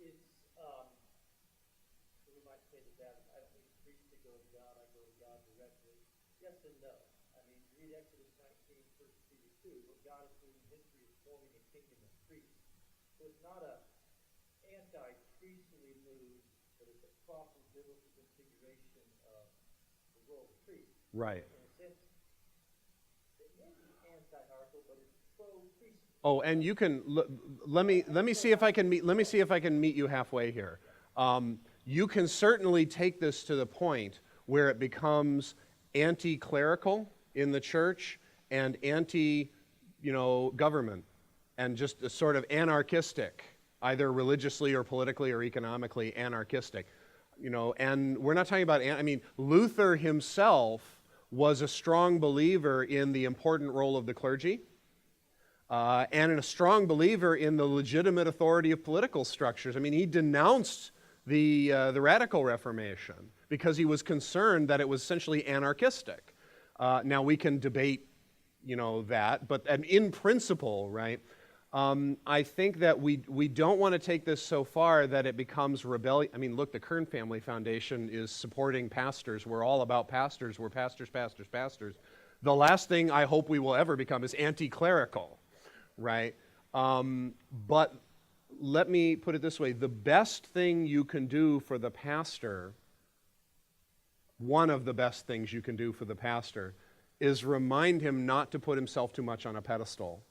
It's, we might say to that, I don't need a priest to go to God, I go to God directly. Yes and no. I mean, read Exodus 19, 1 Peter 2, what God is doing in history is forming a kingdom of priests. So it's not a anti-priestly move, but it's a proper biblical configuration of the role of the priest. Right. In a sense, it may be anti-hierarchical, but it's pro-priest. Oh, and you can let me see if I can meet you halfway here. You can certainly take this to the point where it becomes anti-clerical in the church and government, and just a sort of anarchistic, either religiously or politically or economically anarchistic. And we're not talking about, Luther himself was a strong believer in the important role of the clergy, and a strong believer in the legitimate authority of political structures. He denounced the Radical Reformation because he was concerned that it was essentially anarchistic. Now we can debate, that, but in principle, right? I think that we don't want to take this so far that it becomes rebellion. Look, the Kern Family Foundation is supporting pastors. We're all about pastors. We're pastors, pastors, pastors. The last thing I hope we will ever become is anti-clerical, right? But let me put it this way. The best thing you can do for the pastor, one of the best things you can do for the pastor, is remind him not to put himself too much on a pedestal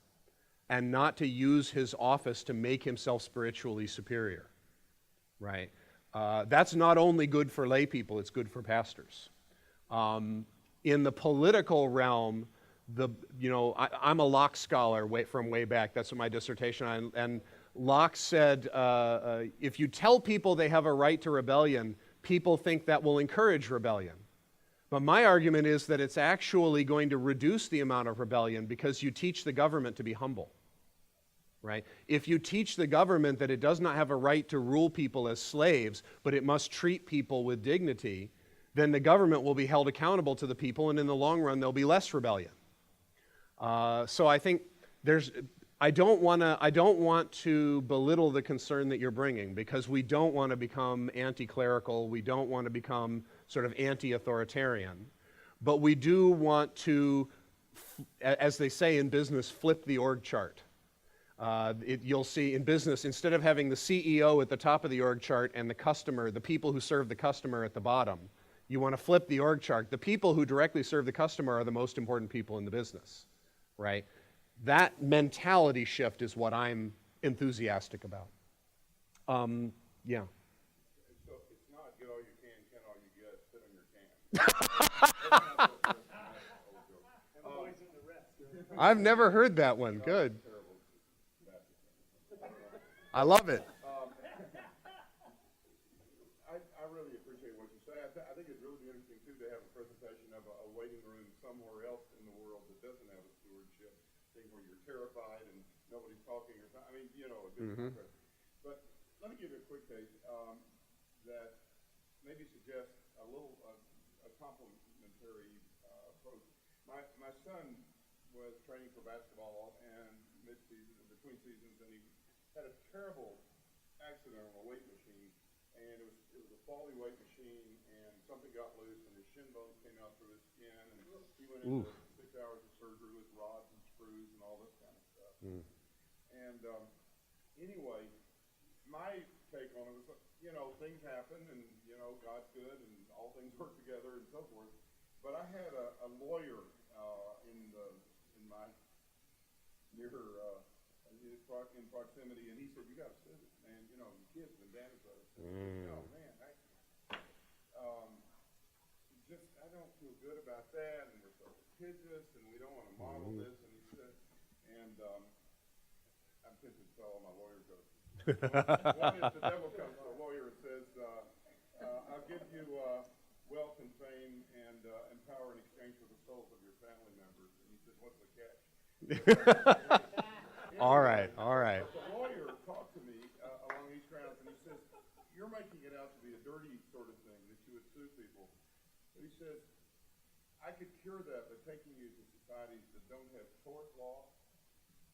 and not to use his office to make himself spiritually superior, right? That's not only good for lay people, it's good for pastors. In the political realm, I'm a Locke scholar from way back. That's what my dissertation on. And Locke said, if you tell people they have a right to rebellion, people think that will encourage rebellion. But my argument is that it's actually going to reduce the amount of rebellion because you teach the government to be humble, right? If you teach the government that it does not have a right to rule people as slaves, but it must treat people with dignity, then the government will be held accountable to the people, and in the long run, there'll be less rebellion. So I think I don't want to belittle the concern that you're bringing, because we don't want to become anti-clerical, we don't want to become sort of anti-authoritarian, but we do want to, as they say in business, flip the org chart. You'll see in business, instead of having the CEO at the top of the org chart and the customer, the people who serve the customer at the bottom, you want to flip the org chart. The people who directly serve the customer are the most important people in the business, right? That mentality shift is what I'm enthusiastic about. Yeah. So it's not get all you can all you get, sit on your can. And the boys and the rest. I've never heard that one. Good. I love it. I really appreciate what you say. I think it'd really be interesting, too, to have a presentation of a waiting room somewhere else in the world that doesn't have a stewardship thing where you're terrified and nobody's talking. A good concept. But let me give you a quick take that maybe suggests a little a complementary approach. My son was training for basketball and mid-season, between seasons, and he had a terrible accident on a weight machine, and it was a faulty weight machine, and something got loose, and his shin bones came out through his skin, and he went into 6 hours of surgery with rods and screws and all this kind of stuff. And anyway, my take on it was, things happen, and God's good, and all things work together, and so forth. But I had a lawyer in my in proximity, and he said, "You got to sue it, man. The kid's been damaged by this." Oh man, I don't feel good about that, and we're so litigious, and we don't want to model this. And he said, I'm tempted to tell all my lawyer jokes. One is the devil comes to a lawyer and says, "I'll give you wealth and fame and power in exchange for the souls of your family members." And he says, "What's the catch?" All right. The lawyer talked to me along these grounds, and he says, "You're making it out to be a dirty sort of thing, that you would sue people." But he says, "I could cure that by taking you to societies that don't have tort law,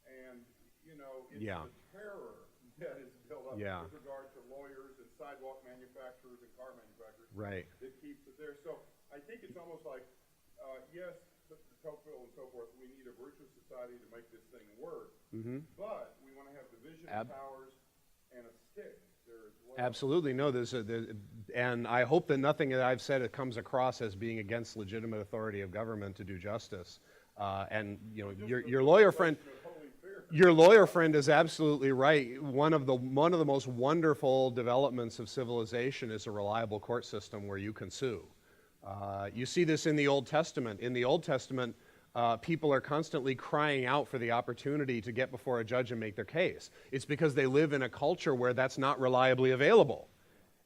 and, it's the terror that is built up with regard to lawyers and sidewalk manufacturers and car manufacturers that keeps it there." So I think it's almost like, yes, the Tocqueville and so forth, we need a virtuous society to make this thing work, but we want to have division of powers and a stick there as well. Absolutely. No, and I hope that nothing that I've said comes across as being against legitimate authority of government to do justice. And you know, your lawyer friend, is absolutely right. One of the most wonderful developments of civilization is a reliable court system where you can sue. You see this in the Old Testament. In the Old Testament, people are constantly crying out for the opportunity to get before a judge and make their case. It's because they live in a culture where that's not reliably available.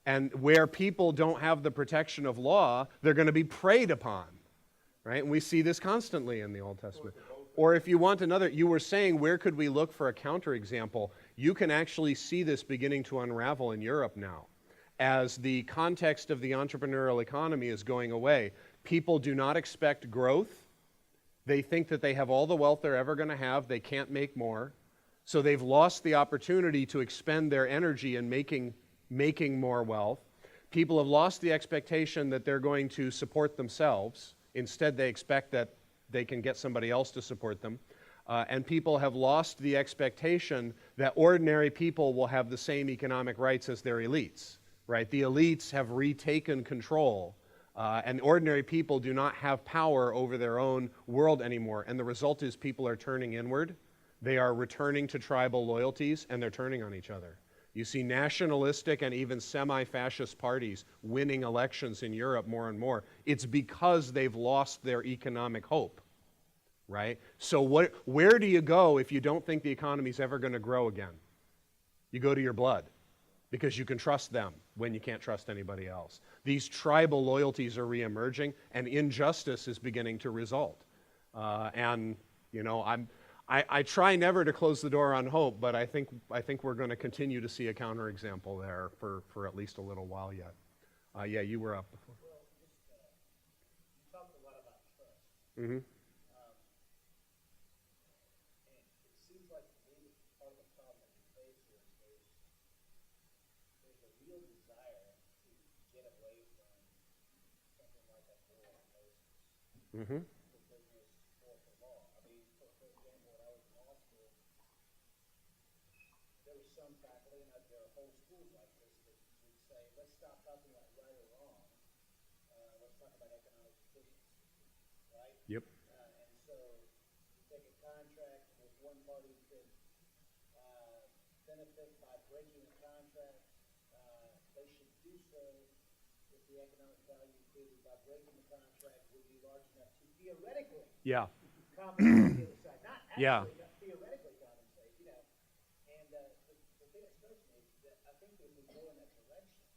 And where people don't have the protection of law, they're going to be preyed upon, right? And we see this constantly in the Old Testament. Or if you want another, you were saying, where could we look for a counterexample? You can actually see this beginning to unravel in Europe now. As the context of the entrepreneurial economy is going away, people do not expect growth. They think that they have all the wealth they're ever going to have. They can't make more. So they've lost the opportunity to expend their energy in making more wealth. People have lost the expectation that they're going to support themselves. Instead, they expect that they can get somebody else to support them. And people have lost the expectation that ordinary people will have the same economic rights as their elites, right? The elites have retaken control. And ordinary people do not have power over their own world anymore. And the result is people are turning inward. They are returning to tribal loyalties, and they're turning on each other. You see nationalistic and even semi-fascist parties winning elections in Europe more and more. It's because they've lost their economic hope, right? So where do you go if you don't think the economy's ever going to grow again? You go to your blood, because you can trust them when you can't trust anybody else. These tribal loyalties are reemerging, and injustice is beginning to result. And you know, I try never to close the door on hope, but I think we're going to continue to see a counterexample there for at least a little while yet. Yeah, you were up before. Well, just, you talked a lot about trust. Mm-hmm. And it seems like to me that part of the problem that we face is there's a real desire to get away from something like a moral basis. Mm-hmm. Some faculty, and there are whole schools like this, that would say, let's stop talking about right or wrong. Let's talk about economic efficiency, right? Yep. And so you take a contract, and if one party could benefit by breaking a contract, they should do so if the economic value created by breaking the contract would be large enough to theoretically compensate the other side. Not actually, but theoretically compensate, you know. And the thing that strikes me is that I think if we go in that direction,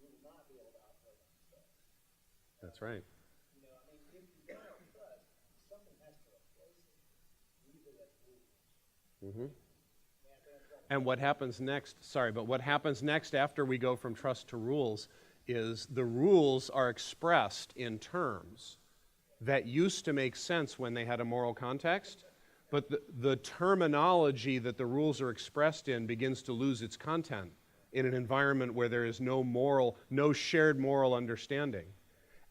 we will not be able to operate on trust. That's right. You know, I mean, if you don't have trust, something has to replace it. Usually that's rules. Mm-hmm. And what happens next, what happens next after we go from trust to rules is the rules are expressed in terms that used to make sense when they had a moral context, but the terminology that the rules are expressed in begins to lose its content in an environment where there is no shared moral understanding.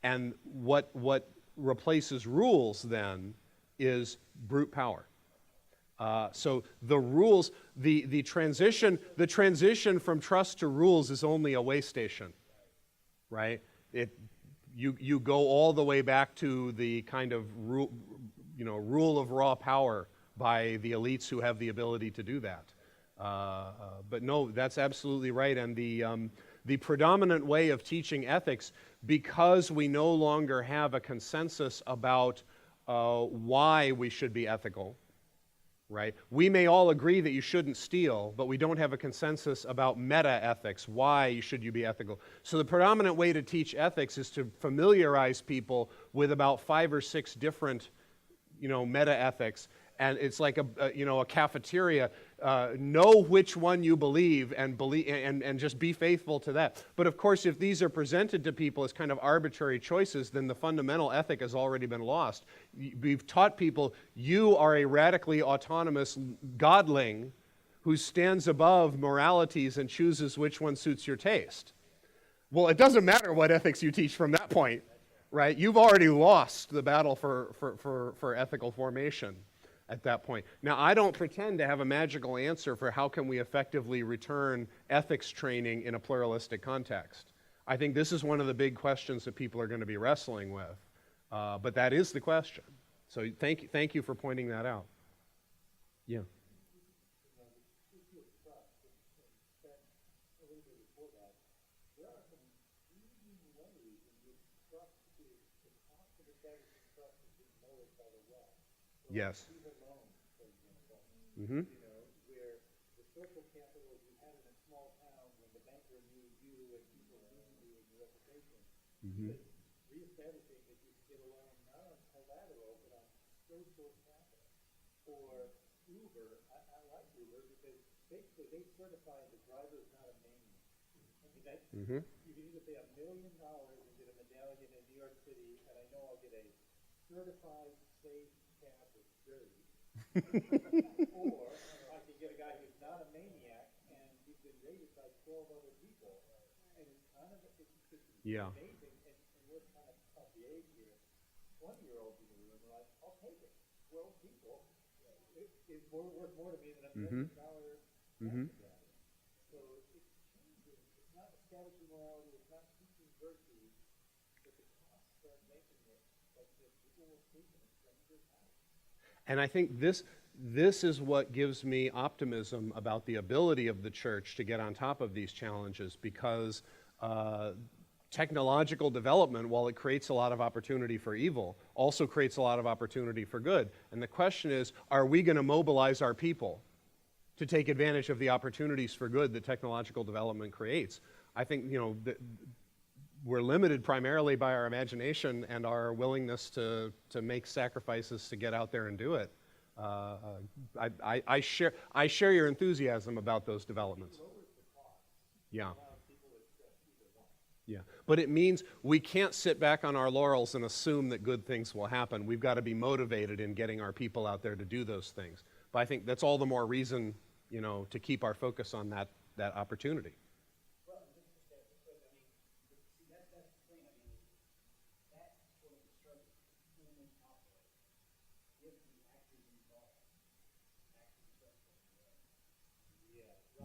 And what replaces rules then is brute power. So the rules, the transition from trust to rules is only a way station, right? You go all the way back to the kind of rule of raw power by the elites who have the ability to do that. But no, that's absolutely right. And the predominant way of teaching ethics, because we no longer have a consensus about why we should be ethical, right? We may all agree that you shouldn't steal, but we don't have a consensus about meta-ethics. Why should you be ethical? So the predominant way to teach ethics is to familiarize people with about 5 or 6 different, meta-ethics. And it's like a cafeteria. Know which one you believe and just be faithful to that. But of course, if these are presented to people as kind of arbitrary choices, then the fundamental ethic has already been lost. We've taught people you are a radically autonomous godling who stands above moralities and chooses which one suits your taste. Well, it doesn't matter what ethics you teach from that point, right? You've already lost the battle for ethical formation. at that point. Now, I don't pretend to have a magical answer for how can we effectively return ethics training in a pluralistic context. I think this is one of the big questions that people are going to be wrestling with. But that is the question. So thank you for pointing that out. Yeah. Yes. Mm-hmm. You know, where the social capital you had in a small town when the banker knew you and people knew you and your reputation, Mm-hmm. reestablishing that you could get a loan not on collateral but on social capital. For Uber, I like Uber because basically they certify the driver is not a maniac. I mean, that, Mm-hmm. you can either pay $1 million and get a medallion in New York City, and I know I'll get a certified safe cab that's dirty. Or I can get a guy who's not a maniac and he's been rated by 12 other people. And it's kind of Yeah. amazing. And we're kind of up the age here. 20-year-olds in the room are like, I'll take it. 12 people is worth more to me than a $1 million Mm-hmm. medallion. So it's changing. It's not establishing morality. It's not teaching virtue. But the costs are making it like the people will take it in strangers' house. And I think this is what gives me optimism about the ability of the church to get on top of these challenges, because technological development, while it creates a lot of opportunity for evil, also creates a lot of opportunity for good. And the question is, are we going to mobilize our people to take advantage of the opportunities for good that technological development creates? I think, we're limited primarily by our imagination and our willingness to make sacrifices to get out there and do it. I share your enthusiasm about those developments. Yeah. Yeah. But it means we can't sit back on our laurels and assume that good things will happen. We've got to be motivated in getting our people out there to do those things. But I think that's all the more reason, to keep our focus on that opportunity.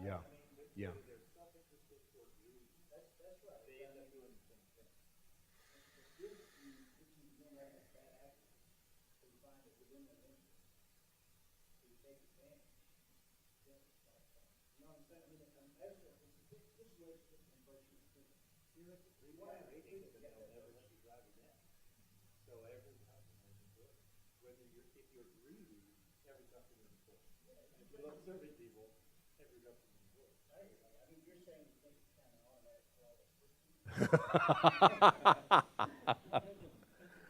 Yeah. Yeah. They're self-interested or greedy. That's right. They end up doing the same thing. If you don't have that bad actor, so you find that within that interest, so you take advantage, then it's not fun. You know what I'm saying? I mean, this relationship and virtue is different. You're at the rating that they'll never let you drive it down. So every customer is important. If you're greedy, every customer is important. And if you love serving people, every customer is important. I mean, you're saying you think it's kind of automatic for all the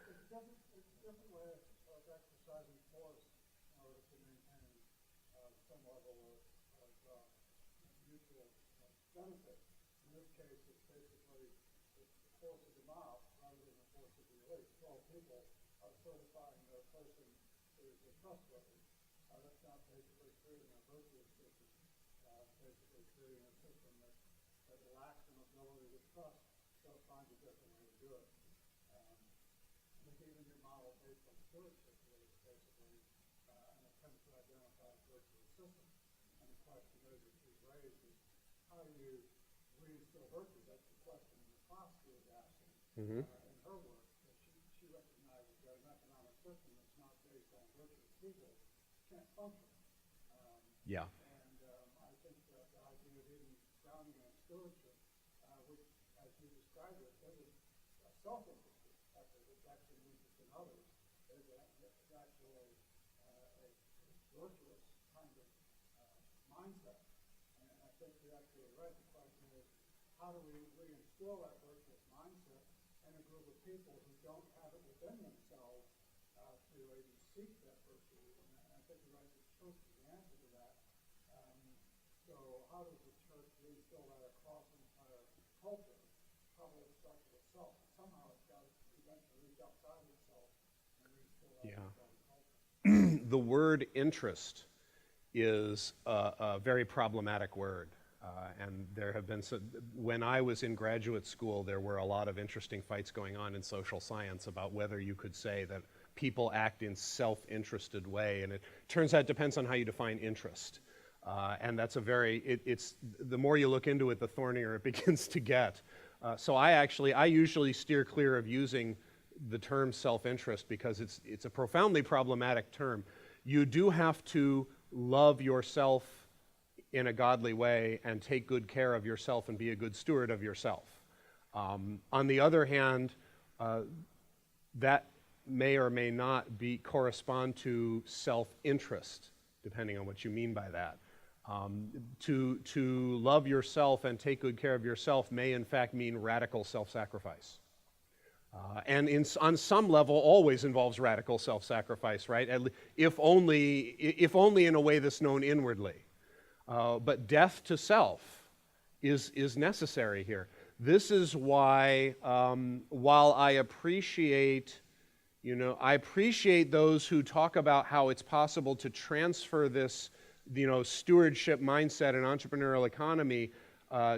It's a different way of exercising force in order to maintain some level of mutual benefit. In this case, it's basically the force of the mob rather than the force of the elite. 12 people are certifying their person is trustworthy. That's not basically creating a virtuous system. Basically creating a system that lacks an ability to trust, so it finds a different way to do it. I think even your model based on stewardship is basically an attempt to identify a virtuous system. And the question is, that she's raised is, how do you reinstill virtue? That's the question the philosophy is asking in her work. She recognizes that an economic system that's not based on virtuous people can't function. Yeah. I think that the idea of even grounding in stewardship, which, as you described it, isn't a self-interested effort, it's actually an interest in others, is actually a virtuous kind of mindset. And I think you're actually right. The question is, how do we reinstill that virtuous mindset in a group of people who don't have it within themselves to even seek that virtue? And I think you're right. The church is the answer to that. So how does the church reinstill that across an entire culture? Probably it starts with itself. Somehow it's got to eventually reach outside of itself and reinstill that inside the culture. The word interest is a very problematic word. And there have been, when I was in graduate school, there were a lot of interesting fights going on in social science about whether you could say that people act in self-interested way. And it turns out it depends on how you define interest. And that's it's the more you look into it, the thornier it begins to get. So I usually steer clear of using the term self-interest because it's a profoundly problematic term. You do have to love yourself in a godly way and take good care of yourself and be a good steward of yourself. On the other hand, that may or may not correspond to self-interest, depending on what you mean by that. To love yourself and take good care of yourself may in fact mean radical self-sacrifice. And on some level always involves radical self-sacrifice, right? If only in a way that's known inwardly. But death to self is necessary here. This is why, while I appreciate those who talk about how it's possible to transfer this, stewardship mindset and entrepreneurial economy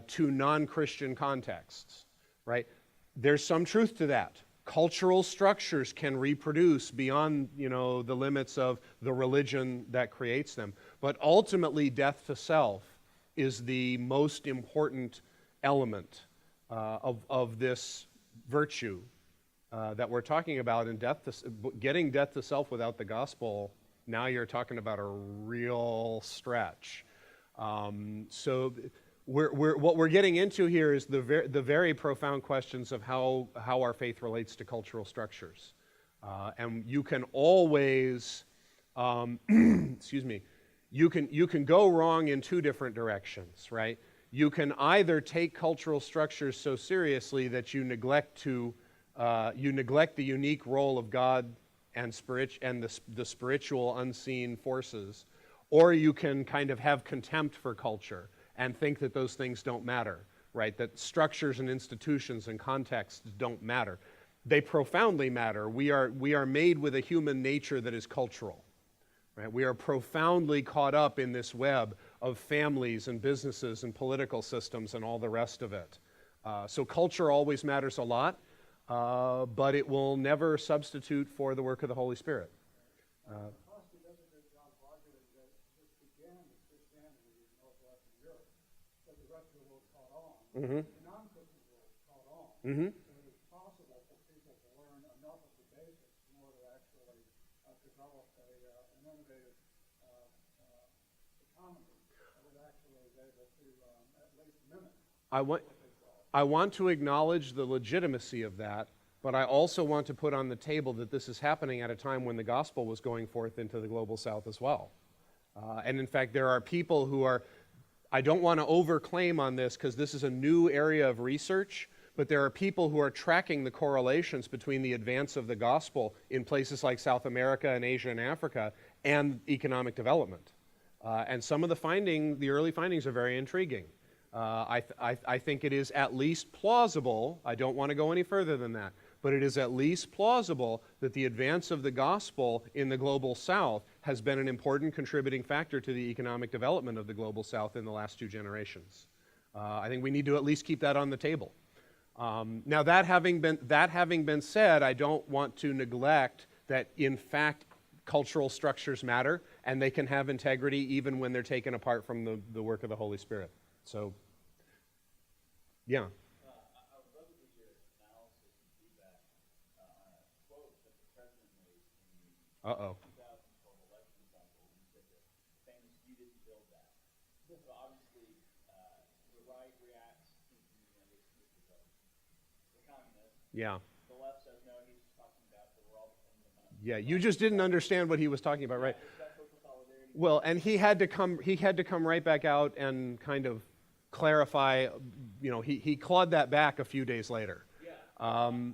to non-Christian contexts, right? There's some truth to that. Cultural structures can reproduce beyond, the limits of the religion that creates them. But ultimately, death to self is the most important element of this virtue that we're talking about. And getting death to self without the gospel, now you're talking about a real stretch. So what we're getting into here is the very profound questions of how our faith relates to cultural structures. And you can always, you can go wrong in two different directions, right? You can either take cultural structures so seriously that you neglect the unique role of God and the spiritual unseen forces, or you can kind of have contempt for culture and think that those things don't matter, right? That structures and institutions and contexts don't matter. They profoundly matter. We are made with a human nature that is cultural, right? We are profoundly caught up in this web of families and businesses and political systems and all the rest of it. So culture always matters a lot. But it will never substitute for the work of the Holy Spirit. Forster does a good job of arguing that this began with Christianity in northwestern Europe, but the rest of the world caught on. Mm-hmm. The non-Christian world caught on. Mm-hmm. So it is possible for people to learn enough of the basics in order to actually develop an innovative economy that would actually be able to at least mimic. I want to acknowledge the legitimacy of that, but I also want to put on the table that this is happening at a time when the gospel was going forth into the global south as well. And in fact, there are people who I don't want to overclaim on this because this is a new area of research, but there are people who are tracking the correlations between the advance of the gospel in places like South America and Asia and Africa and economic development. And some of the early findings are very intriguing. I think it is at least plausible, I don't want to go any further than that, but it is at least plausible that the advance of the gospel in the global south has been an important contributing factor to the economic development of the global south in the last 2 generations. I think we need to at least keep that on the table. Now that having been said, I don't want to neglect that in fact cultural structures matter and they can have integrity even when they're taken apart from the work of the Holy Spirit. So, yeah. I would love to hear your analysis and feedback on a quote that the president made in the 2012 election cycle. He said the famous "You didn't build that." So obviously, the right reacts thinking, this is the communist. Yeah. The left says no, he's just talking about that we're all becoming the communist. Yeah, you just didn't understand what he was talking about, right? Well, and he had to come right back out and kind of clarify, he clawed that back a few days later. Yeah.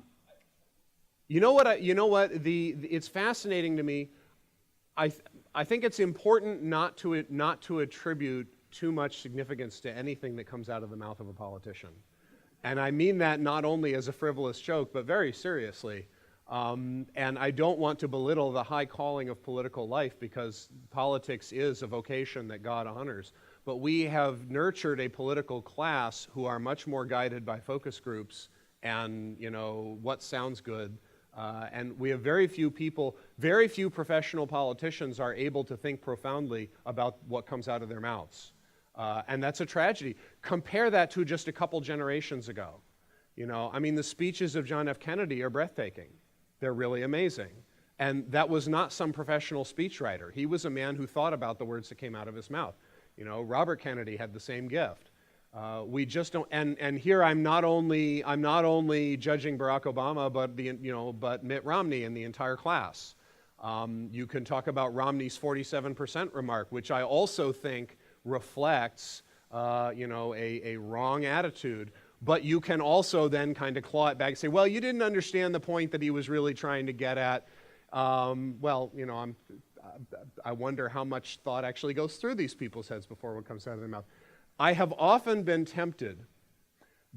It's fascinating to me. I think it's important not to attribute too much significance to anything that comes out of the mouth of a politician. And I mean that not only as a frivolous joke, but very seriously. And I don't want to belittle the high calling of political life because politics is a vocation that God honors. But we have nurtured a political class who are much more guided by focus groups and, what sounds good And we have very few people, very few professional politicians are able to think profoundly about what comes out of their mouths. And that's a tragedy. Compare that to just a couple generations ago. You know, I mean, the speeches of John F. Kennedy are breathtaking. They're really amazing. And that was not some professional speechwriter. He was a man who thought about the words that came out of his mouth. You know, Robert Kennedy had the same gift. We just don't, and here I'm not only judging Barack Obama, but Mitt Romney and the entire class. You can talk about Romney's 47% remark, which I also think reflects, a wrong attitude. But you can also then kind of claw it back and say, well, you didn't understand the point that he was really trying to get at. I wonder how much thought actually goes through these people's heads before what comes out of their mouth. I have often been tempted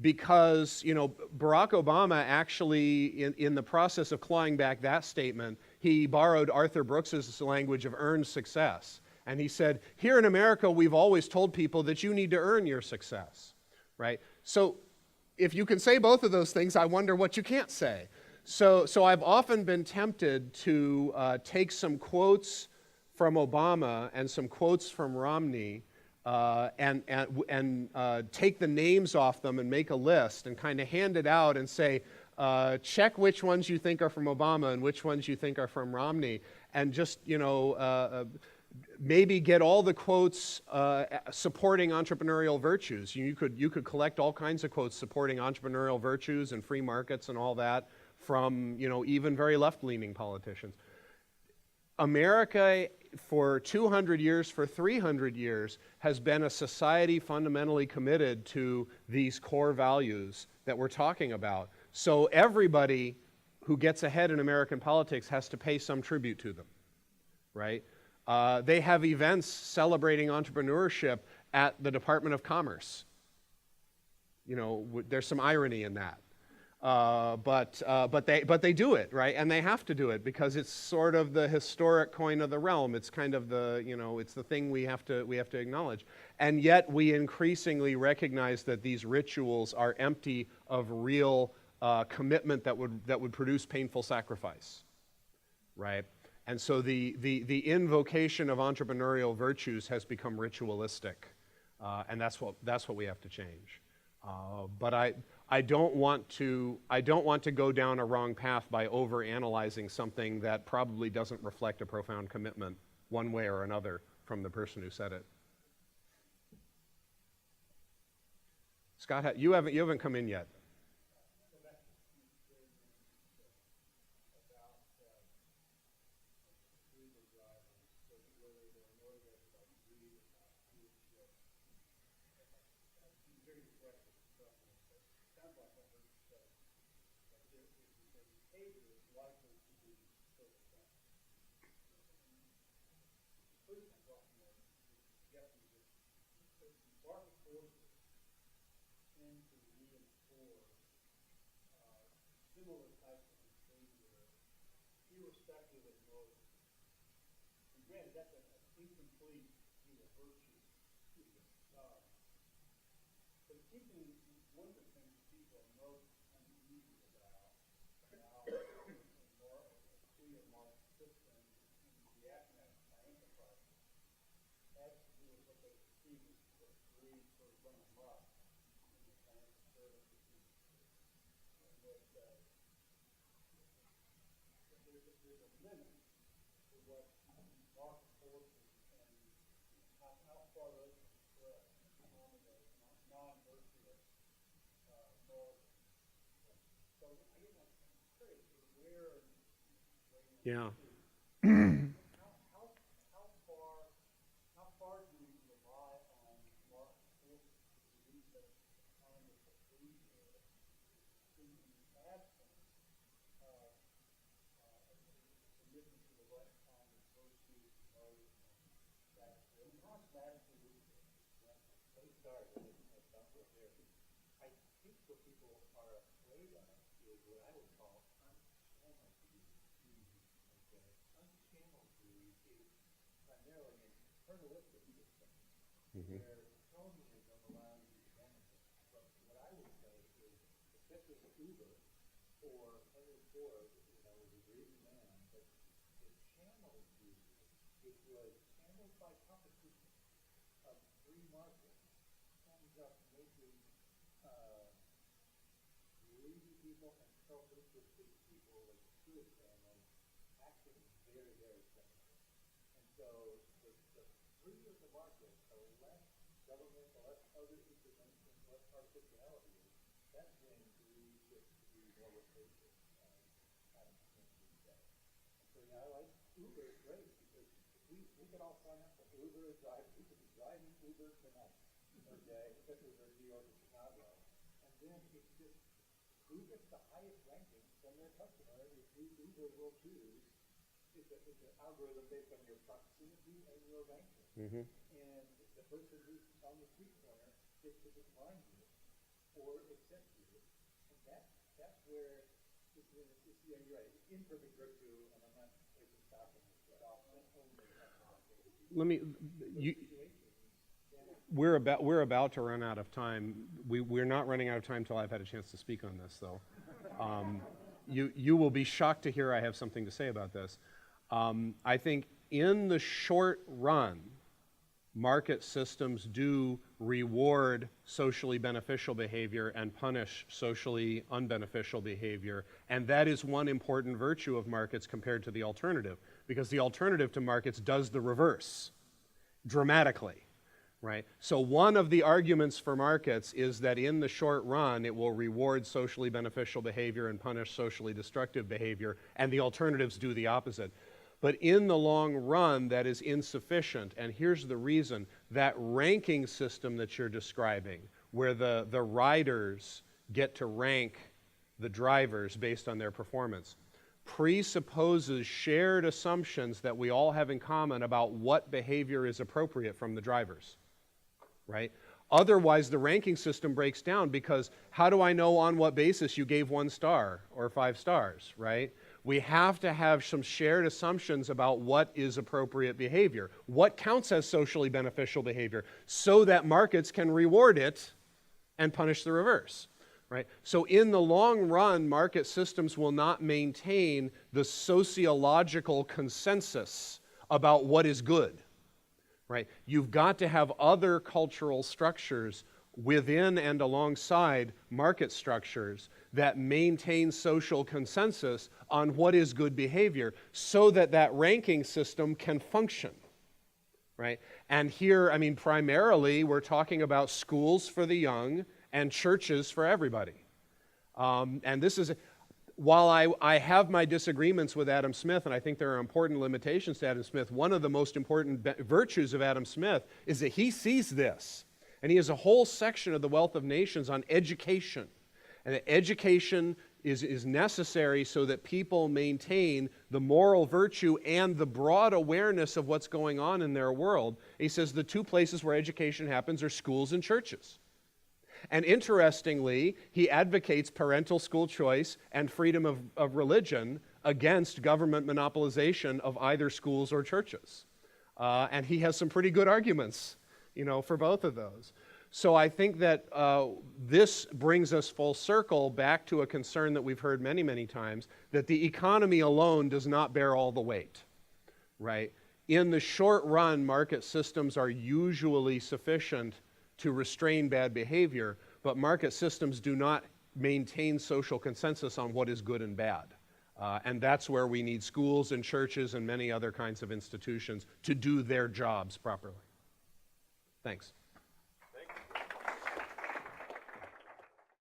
because, Barack Obama actually, in the process of clawing back that statement, he borrowed Arthur Brooks's language of earned success. And he said, here in America, we've always told people that you need to earn your success, right? So if you can say both of those things, I wonder what you can't say. So I've often been tempted to take some quotes from Obama and some quotes from Romney and take the names off them and make a list and kind of hand it out and say, check which ones you think are from Obama and which ones you think are from Romney, and just, maybe get all the quotes supporting entrepreneurial virtues. You could collect all kinds of quotes supporting entrepreneurial virtues and free markets and all that from, even very left-leaning politicians. America, for 200 years, for 300 years, has been a society fundamentally committed to these core values that we're talking about. So everybody who gets ahead in American politics has to pay some tribute to them, right? They have events celebrating entrepreneurship at the Department of Commerce. There's some irony in that. But they do it, right? And they have to do it because it's sort of the historic coin of the realm. It's kind of the, it's the thing we have to acknowledge. And yet we increasingly recognize that these rituals are empty of real commitment that would produce painful sacrifice, right? And so the invocation of entrepreneurial virtues has become ritualistic, and that's what we have to change. But I don't want to go down a wrong path by overanalyzing something that probably doesn't reflect a profound commitment one way or another from the person who said it. Scott, you haven't come in yet. Similar type of behavior, irrespective of motive. And granted, that's an incomplete virtue. But keeping one of the things people are most uneasy about more a clear market system and the aftermath of financial crisis has to do with what they perceive as what greed sort of run amok in the financial services industry. There's a limit to what market forces and how far those can stretch and accommodate non-virtuous motives. So I guess I'm curious where Yeah. how far do we rely on market forces to produce that kind of behavior in the absence of submission to the right kind of virtues and motives and that. And how is that absolutely? Let me start with something there. I think what people are afraid of is what I would call unchanneled greed. Okay? Unchanneled greed is primarily an paternalistic system where cronyism allows you to benefit. But what I would say is, especially with Uber or other stores, created man, but the channel view, which was channeled by competition of free market, ends up making greedy people and self-interested people, like good family, acting very, very similar. And so the freer the market, the less government, the less other intervention, the less artificiality is, that's when greed gets to be more rapacious, Adam Smith would say. And so, yeah, I like Uber is great because we could all sign up for Uber and drive. We could be driving Uber tonight, okay, Uber in New York or Chicago. And then it's just who gets the highest ranking from their customer is who Uber will choose. It's an algorithm based on your proximity and your ranking. Mm-hmm. And the person who's on the street corner gets to decline you or accept you. And that's where it's yeah, you're right. It's imperfect virtue, and I'm not taking stock in it, but often only Let me. We're about to run out of time. We're not running out of time till I've had a chance to speak on this, though. You will be shocked to hear I have something to say about this. I think in the short run, market systems do reward socially beneficial behavior and punish socially unbeneficial behavior, and that is one important virtue of markets compared to the alternative, because the alternative to markets does the reverse dramatically. Right? So one of the arguments for markets is that in the short run, it will reward socially beneficial behavior and punish socially destructive behavior, and the alternatives do the opposite. But in the long run, that is insufficient, and here's the reason. That ranking system that you're describing, where the riders get to rank the drivers based on their performance, presupposes shared assumptions that we all have in common about what behavior is appropriate from the drivers. Right? Otherwise, the ranking system breaks down, because how do I know on what basis you gave 1 star or 5 stars, right? We have to have some shared assumptions about what is appropriate behavior, what counts as socially beneficial behavior, so that markets can reward it and punish the reverse, right? So in the long run, market systems will not maintain the sociological consensus about what is good. Right? You've got to have other cultural structures within and alongside market structures that maintain social consensus on what is good behavior, so that that ranking system can function. Right? And here, I mean, primarily we're talking about schools for the young and churches for everybody. And this is, while I have my disagreements with Adam Smith, and I think there are important limitations to Adam Smith, one of the most important virtues of Adam Smith is that he sees this. And he has a whole section of The Wealth of Nations on education. And that education is necessary so that people maintain the moral virtue and the broad awareness of what's going on in their world. He says the 2 places where education happens are schools and churches. And interestingly, he advocates parental school choice and freedom of religion against government monopolization of either schools or churches. And he has some pretty good arguments, for both of those. So I think that this brings us full circle back to a concern that we've heard many, many times, that the economy alone does not bear all the weight, right? In the short run, market systems are usually sufficient to restrain bad behavior, but market systems do not maintain social consensus on what is good and bad. And that's where we need schools and churches and many other kinds of institutions to do their jobs properly. Thanks.